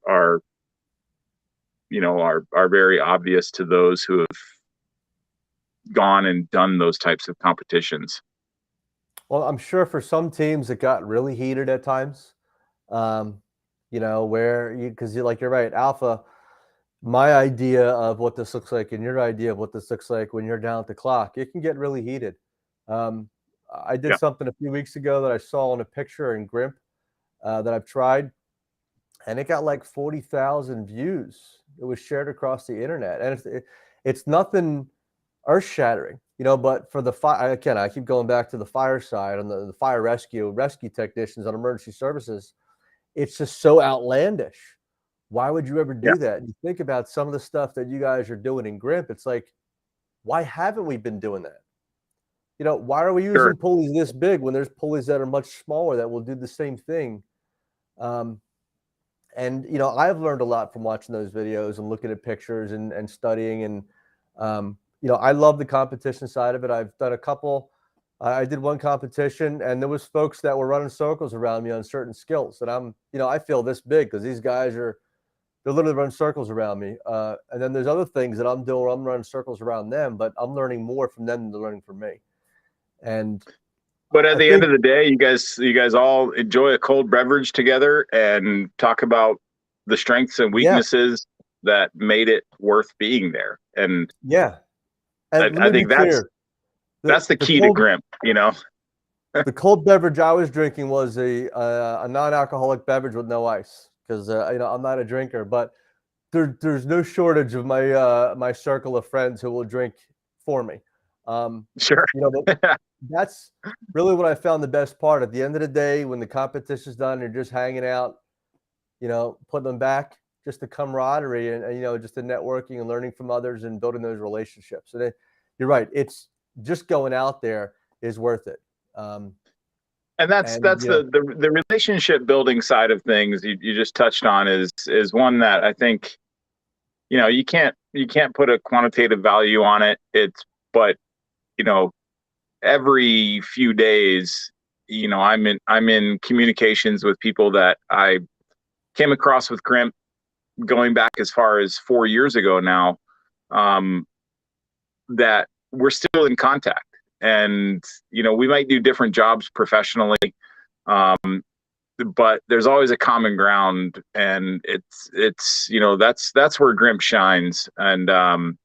Speaker 2: very obvious to those who have gone and done those types of competitions.
Speaker 1: Well, I'm sure for some teams it got really heated at times. You know, where because you're right, alpha. My idea of what this looks like and your idea of what this looks like when you're down at the clock, it can get really heated. I did something a few weeks ago that I saw in a picture in GRIMP that I've tried, and it got like 40,000 views. It was shared across the internet, and it's nothing earth-shattering, you know. But for the fire, again, I keep going back to the fire side, on the fire rescue technicians on emergency services. It's just so outlandish. Why would you ever do that? And you think about some of the stuff that you guys are doing in GRIMP, it's like, why haven't we been doing that? You know, why are we using pulleys this big when there's pulleys that are much smaller that will do the same thing? And, you know, I've learned a lot from watching those videos and looking at pictures and studying. And, you know, I love the competition side of it. I've done a couple. I did one competition, and there was folks that were running circles around me on certain skills. And I feel this big because these guys they're literally running circles around me. And then there's other things that I'm doing where I'm running circles around them, but I'm learning more from them than they're learning from me.
Speaker 2: But at the end of the day, you guys all enjoy a cold beverage together and talk about the strengths and weaknesses that made it worth being there. And
Speaker 1: and
Speaker 2: I think that's the key to GRIMP, you know.
Speaker 1: The cold beverage I was drinking was a non-alcoholic beverage with no ice because I'm not a drinker, but there's no shortage of my circle of friends who will drink for me.
Speaker 2: Sure.
Speaker 1: But that's really what I found the best part. At the end of the day, when the competition's done, you're just hanging out, putting them back, just the camaraderie and just the networking and learning from others and building those relationships. And you're right, it's just going out there is worth it.
Speaker 2: And that's
Speaker 1: And
Speaker 2: the relationship building side of things you just touched on is one that I think you can't put a quantitative value on it. But every few days, I'm in communications with people that I came across with GRIMP going back as far as 4 years ago now, that we're still in contact. And we might do different jobs professionally, but there's always a common ground, and that's where GRIMP shines. And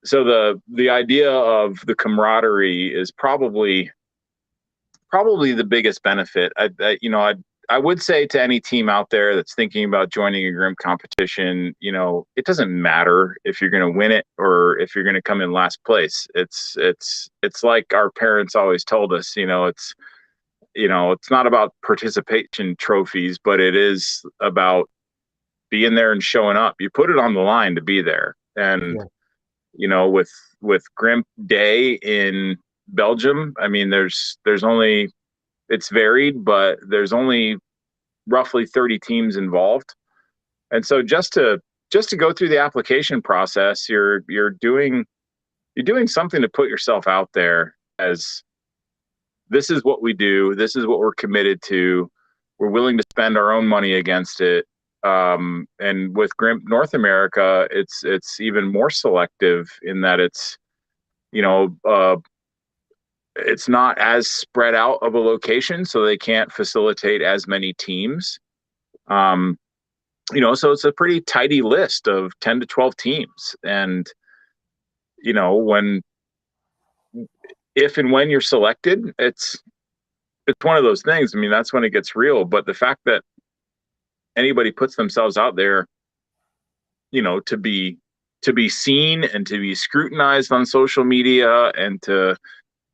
Speaker 2: so the idea of the camaraderie is probably the biggest benefit. I would say to any team out there that's thinking about joining a GRIMP competition, it doesn't matter if you're going to win it or if you're going to come in last place. It's like our parents always told us, it's not about participation trophies, but it is about being there and showing up. You put it on the line to be there. And, with GRIMP Day in Belgium, I mean, there's only, it's varied, but there's only roughly 30 teams involved. And so just to go through the application process, you're doing something to put yourself out there as, this is what we do. This is what we're committed to. We're willing to spend our own money against it. And with GRIMP North America, it's even more selective in that it's not as spread out of a location, so they can't facilitate as many teams. So it's a pretty tidy list of 10 to 12 teams. And, if and when you're selected, it's one of those things. I mean, that's when it gets real. But the fact that anybody puts themselves out there, to be seen and to be scrutinized on social media, and to,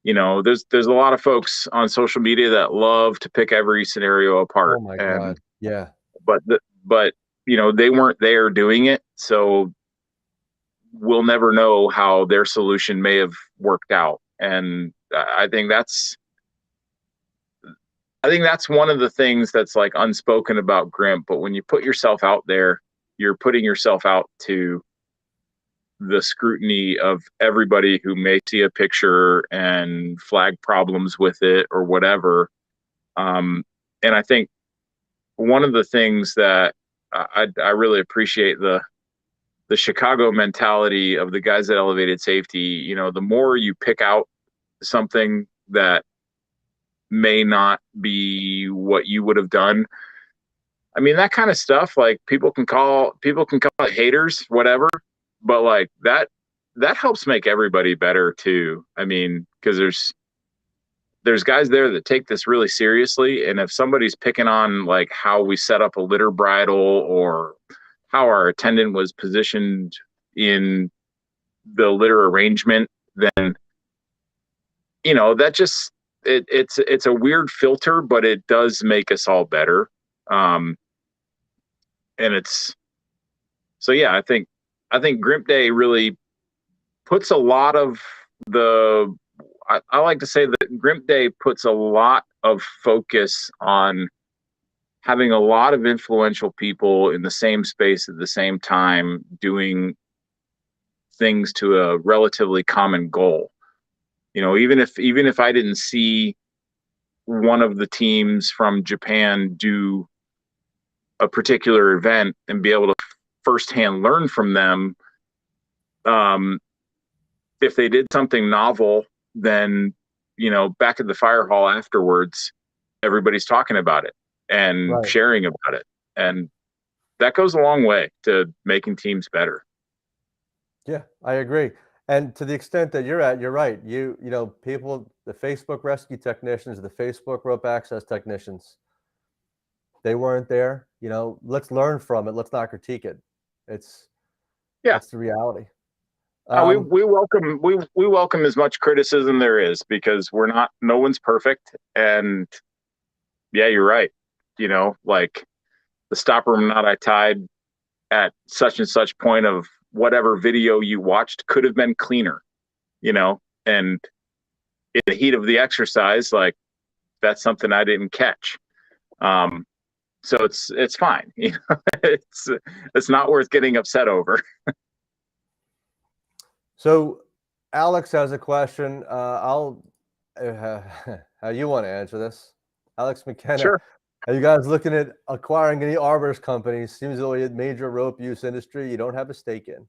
Speaker 2: there's a lot of folks on social media that love to pick every scenario apart.
Speaker 1: oh my
Speaker 2: And
Speaker 1: God, yeah,
Speaker 2: but they weren't there doing it, so we'll never know how their solution may have worked out. And I think that's one of the things that's like unspoken about GRIMP. But when you put yourself out there, you're putting yourself out to the scrutiny of everybody who may see a picture and flag problems with it or whatever. And I think one of the things that I really appreciate the Chicago mentality of the guys at Elevated Safety. The more you pick out something that may not be what you would have done, I mean, that kind of stuff, like people can call it haters, whatever, but like that helps make everybody better too. I mean, because there's guys there that take this really seriously, and if somebody's picking on like how we set up a litter bridle or how our attendant was positioned in the litter arrangement, then that just it's a weird filter, but it does make us all better. And it's so, yeah, I think GRIMP Day really puts a lot of I like to say that GRIMP Day puts a lot of focus on having a lot of influential people in the same space at the same time doing things to a relatively common goal. Even if I didn't see one of the teams from Japan do a particular event and be able to firsthand learn from them, if they did something novel, then back at the fire hall afterwards, everybody's talking about it and
Speaker 1: right.
Speaker 2: sharing about it, and that goes a long way to making teams better.
Speaker 1: Yeah, I agree. And to the extent that you're right. You know, people, the Facebook rescue technicians, the Facebook rope access technicians, they weren't there. You know, let's learn from it. Let's not critique it. It's
Speaker 2: Yeah.
Speaker 1: That's the reality.
Speaker 2: We welcome as much criticism there is, because no one's perfect. And yeah, you're right. You know, like the stopper knot I tied at such and such point of whatever video you watched could have been cleaner, you know, and in the heat of the exercise, like that's something I didn't catch. Um, so it's fine. You know, it's not worth getting upset over.
Speaker 1: So Alex has a question. I'll how you want to answer this, Alex McKenna.
Speaker 2: Sure.
Speaker 1: Are you guys looking at acquiring any arborist companies? Seems like a major rope use industry you don't have a stake in.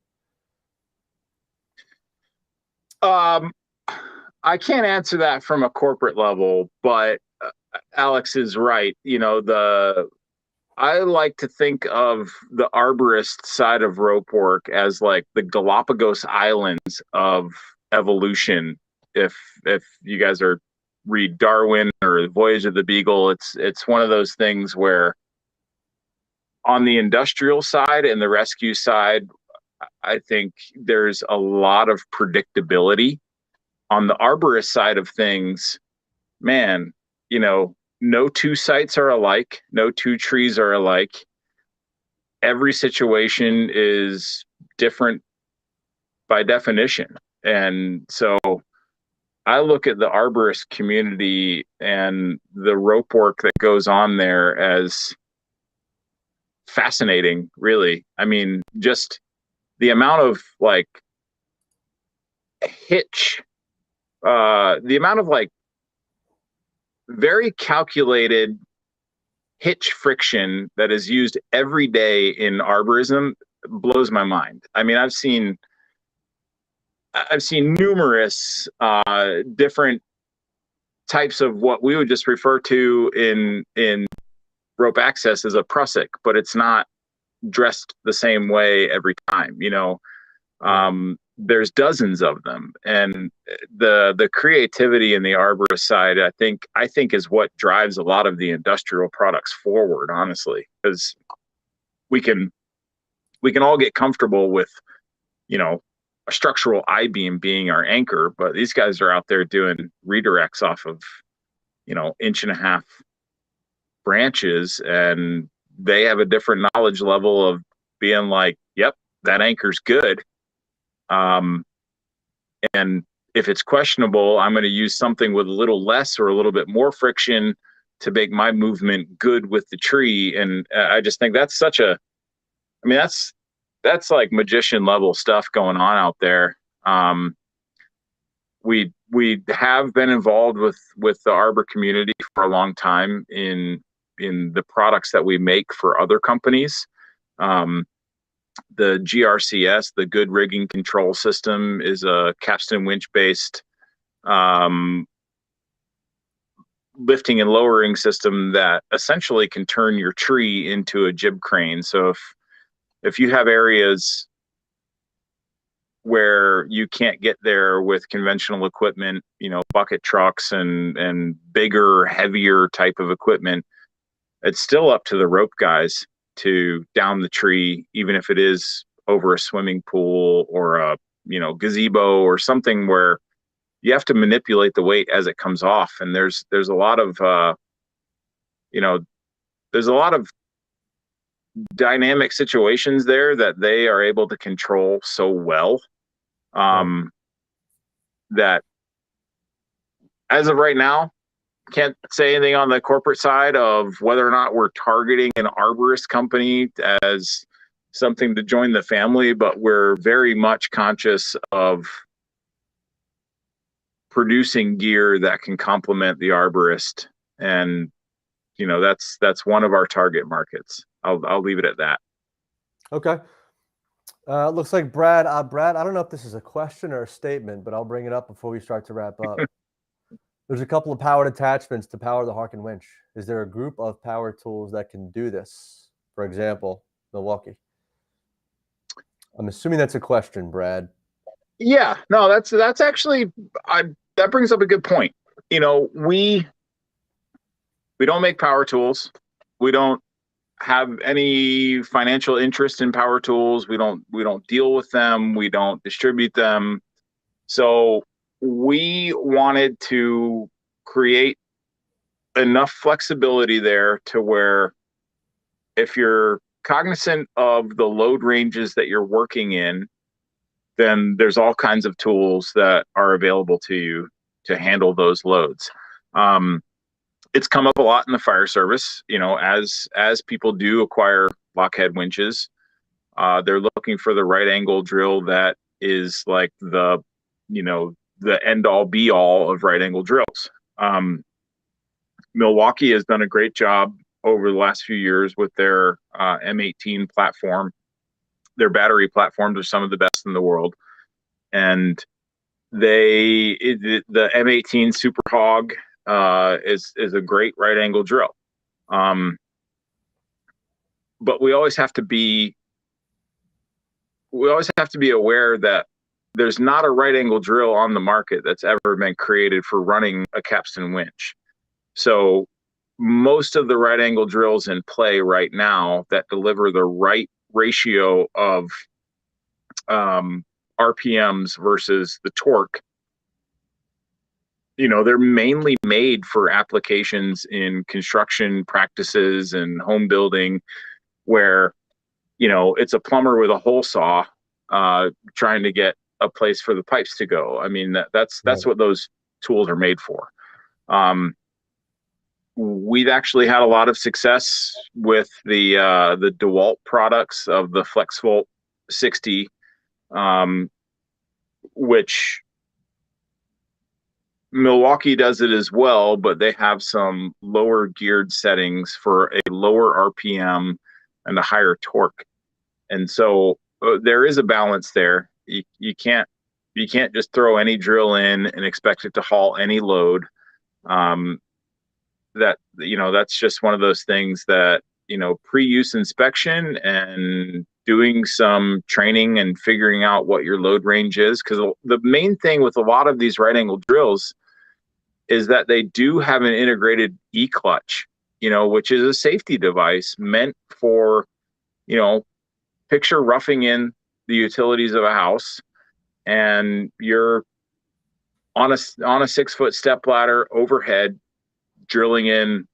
Speaker 2: I can't answer that from a corporate level, but Alex is right. You know, I like to think of the arborist side of rope work as like the Galapagos Islands of evolution. If you guys read Darwin or Voyage of the Beagle, it's one of those things where on the industrial side and the rescue side, I think there's a lot of predictability. On the arborist side of things, man, you know, no two sites are alike, no two trees are alike. Every situation is different by definition. And so I look at the arborist community and the rope work that goes on there as fascinating, really. I mean, just the amount of like hitch, the amount of like very calculated hitch friction that is used every day in arborism blows my mind. I mean, I've seen numerous different types of what we would just refer to in rope access as a prusik, but it's not dressed the same way every time. You know, there's dozens of them, and the creativity in the arborist side, I think is what drives a lot of the industrial products forward, honestly, because we can all get comfortable with, you know, a structural I-beam being our anchor, but these guys are out there doing redirects off of, you know, 1.5-inch branches, and they have a different knowledge level of being like, yep, that anchor's good. And if it's questionable, I'm going to use something with a little less or a little bit more friction to make my movement good with the tree. And I just think that's I mean, that's like magician level stuff going on out there. We have been involved with the arbor community for a long time in the products that we make for other companies. The GRCS, the Good Rigging Control System, is a capstan winch based lifting and lowering system that essentially can turn your tree into a jib crane. So if you have areas where you can't get there with conventional equipment, you know, bucket trucks and bigger, heavier type of equipment, it's still up to the rope guys to down the tree, even if it is over a swimming pool or a, you know, gazebo or something where you have to manipulate the weight as it comes off. And there's a lot of, you know, there's a lot of dynamic situations there that they are able to control so well, that as of right now, can't say anything on the corporate side of whether or not we're targeting an arborist company as something to join the family, but we're very much conscious of producing gear that can complement the arborist. And, you know, that's one of our target markets. I'll leave it at that.
Speaker 1: Okay. Looks like Brad, I don't know if this is a question or a statement, but I'll bring it up before we start to wrap up. There's a couple of powered attachments to power the Harken winch. Is there a group of power tools that can do this? For example, Milwaukee. I'm assuming that's a question, Brad.
Speaker 2: Yeah, no, that's actually that brings up a good point. You know, we don't make power tools. We don't have any financial interest in power tools. We don't deal with them. We don't distribute them. So we wanted to create enough flexibility there to where if you're cognizant of the load ranges that you're working in, then there's all kinds of tools that are available to you to handle those loads. Um, it's come up a lot in the fire service, you know, as people do acquire LokHead winches, they're looking for the right angle drill that is like you know, the end all be all of right angle drills. Um, Milwaukee has done a great job over the last few years with their M18 platform. Their battery platforms are some of the best in the world, and the M18 Super Hog is a great right angle drill. Um, but we always have to be aware that there's not a right angle drill on the market that's ever been created for running a capstan winch. So most of the right angle drills in play right now that deliver the right ratio of RPMs versus the torque, you know, they're mainly made for applications in construction practices and home building where, you know, it's a plumber with a hole saw trying to get a place for the pipes to go. I mean, that's
Speaker 1: Right.
Speaker 2: what those tools are made for. Um, we've actually had a lot of success with the DeWalt products of the FlexVolt 60, um, which Milwaukee does it as well, but they have some lower geared settings for a lower RPM and a higher torque. And so there is a balance there. You can't just throw any drill in and expect it to haul any load. Um, that you know that's just one of those things that, you know, pre-use inspection and doing some training and figuring out what your load range is, because the main thing with a lot of these right angle drills is that they do have an integrated e-clutch, you know, which is a safety device meant for, you know, picture roughing in the utilities of a house and you're on a 6 foot step ladder overhead drilling in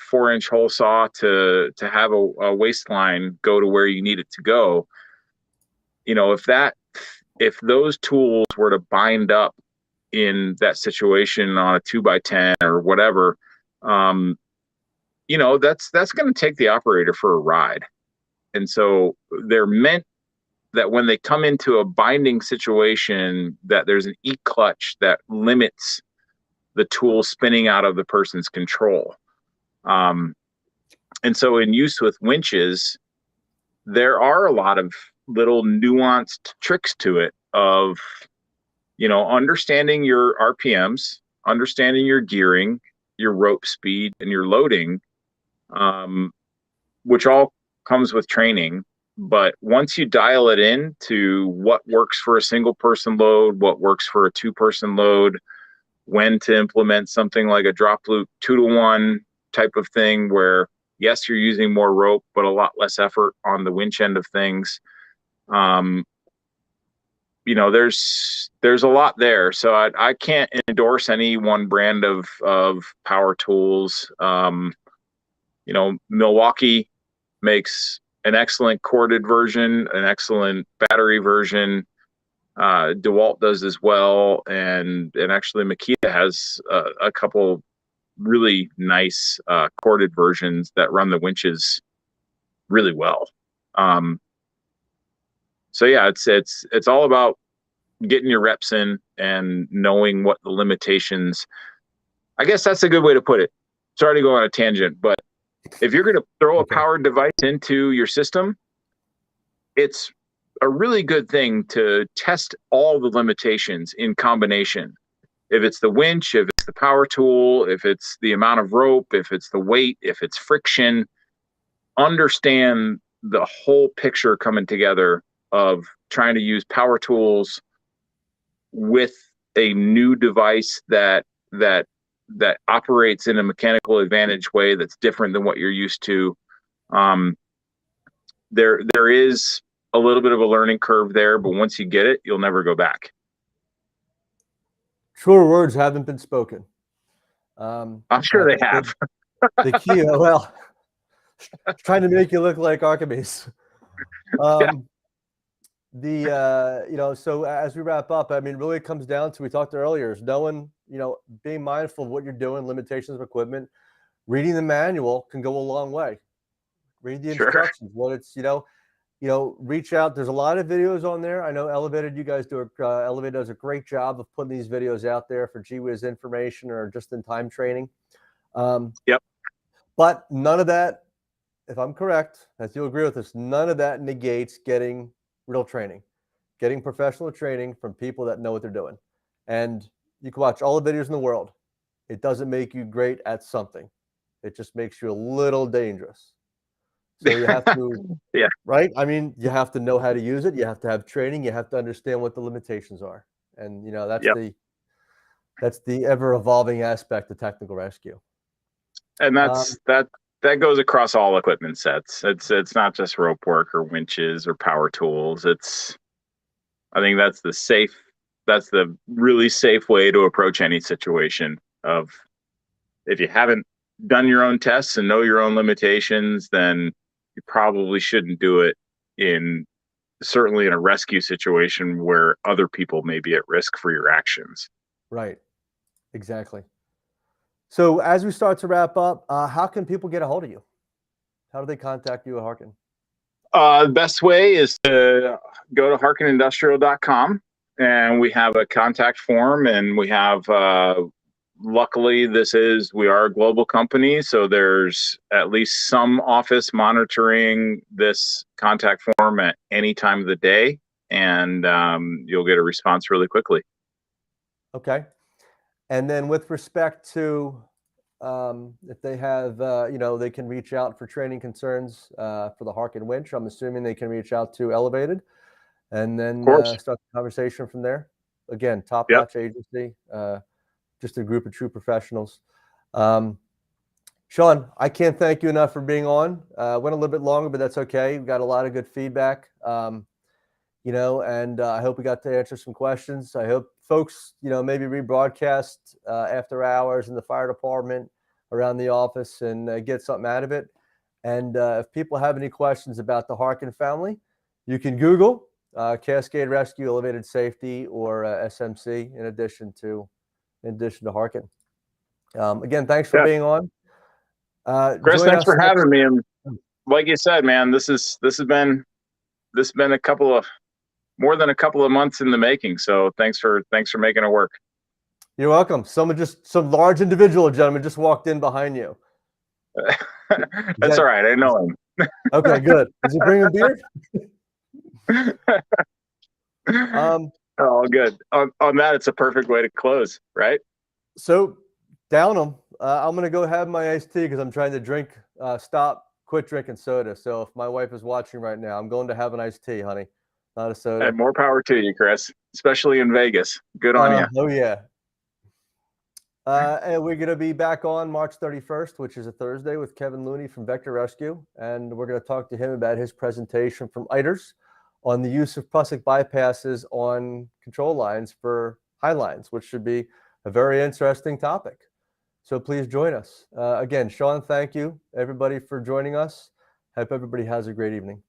Speaker 2: 4 inch hole saw to have a waistline go to where you need it to go. You know, if those tools were to bind up in that situation on a 2x10 or whatever, um, you know, that's going to take the operator for a ride. And so they're meant that when they come into a binding situation, that there's an e-clutch that limits the tool spinning out of the person's control. Um, and so in use with winches, there are a lot of little nuanced tricks to it of, you know, understanding your RPMs, understanding your gearing, your rope speed, and your loading, um, which all comes with training. But once you dial it in to what works for a single person load, what works for a 2 person load, when to implement something like a drop loop 2-to-1 type of thing where, yes, you're using more rope, but a lot less effort on the winch end of things. Um, you know, there's a lot there. So I can't endorse any one brand of power tools. You know, Milwaukee makes an excellent corded version, an excellent battery version. DeWalt does as well, and actually Makita has a couple really nice corded versions that run the winches really well. Um, so yeah, it's all about getting your reps in and knowing what the limitations. I guess that's a good way to put it. Sorry to go on a tangent, but if you're going to throw a
Speaker 1: Okay.
Speaker 2: powered device into your system, it's a really good thing to test all the limitations in combination. If it's the winch, if it's the power tool, if it's the amount of rope, if it's the weight, if it's friction, understand the whole picture coming together of trying to use power tools with a new device that operates in a mechanical advantage way that's different than what you're used to. There is a little bit of a learning curve there, but once you get it, you'll never go back.
Speaker 1: Truer words haven't been spoken.
Speaker 2: I'm sure they have.
Speaker 1: The key, well, trying to make you look like Archimedes.
Speaker 2: Yeah.
Speaker 1: So as we wrap up, I mean, really it comes down to, we talked earlier, is knowing, being mindful of what you're doing, limitations of equipment. Reading the manual can go a long way. Read the instructions. What it's, reach out. There's a lot of videos on there. I know Elevated, you guys do Elevated does a great job of putting these videos out there for GWiz information or just in time training.
Speaker 2: Yep.
Speaker 1: But none of that, if I'm correct, as you'll agree with us, none of that negates getting real training, getting professional training from people that know what they're doing. And you can watch all the videos in the world. It doesn't make you great at something. It just makes you a little dangerous. So you have to,
Speaker 2: yeah,
Speaker 1: right? I mean, you have to know how to use it. You have to have training. You have to understand what the limitations are. And, that's the ever evolving aspect of technical rescue.
Speaker 2: And that goes across all equipment sets. It's not just rope work or winches or power tools. I think that's the really safe way to approach any situation. Of if you haven't done your own tests and know your own limitations, then you probably shouldn't do it certainly in a rescue situation where other people may be at risk for your actions.
Speaker 1: Right. Exactly. So as we start to wrap up, how can people get a hold of you? How do they contact you at Harken?
Speaker 2: The best way is to go to harkenindustrial.com, and we have a contact form, and we have, luckily we are a global company, so there's at least some office monitoring this contact form at any time of the day, and you'll get a response really quickly.
Speaker 1: Okay. And then with respect to if they have, they can reach out for training concerns for the Harken Winch. I'm assuming they can reach out to Elevated and then start the conversation from there. Again, top-notch agency, just a group of true professionals. Sean, I can't thank you enough for being on. Went a little bit longer, but that's okay. We got a lot of good feedback. And I hope we got to answer some questions. I hope folks, maybe rebroadcast after hours in the fire department, around the office, and get something out of it. And if people have any questions about the Harken family, you can Google Cascade Rescue, Elevated Safety, or SMC in addition to Harken. Again, thanks for being on.
Speaker 2: Chris, thanks for having me. And like you said, man, this has been more than a couple of months in the making. So thanks for making it work.
Speaker 1: You're welcome. Some large individual gentleman just walked in behind you.
Speaker 2: That's all right. I know him.
Speaker 1: Okay, good. Is he bringing beer?
Speaker 2: Oh, good. On that, it's a perfect way to close, right?
Speaker 1: So down them. I'm going to go have my iced tea because I'm trying to quit drinking soda. So if my wife is watching right now, I'm going to have an iced tea, honey, not a soda.
Speaker 2: And more power to you, Chris, especially in Vegas. Good on you.
Speaker 1: Oh, yeah. And we're going to be back on March 31st, which is a Thursday, with Kevin Looney from Vector Rescue. And we're going to talk to him about his presentation from ITERS on the use of Prusik bypasses on control lines for high lines, which should be a very interesting topic. So please join us. Again, Sean, thank you, everybody, for joining us. Hope everybody has a great evening.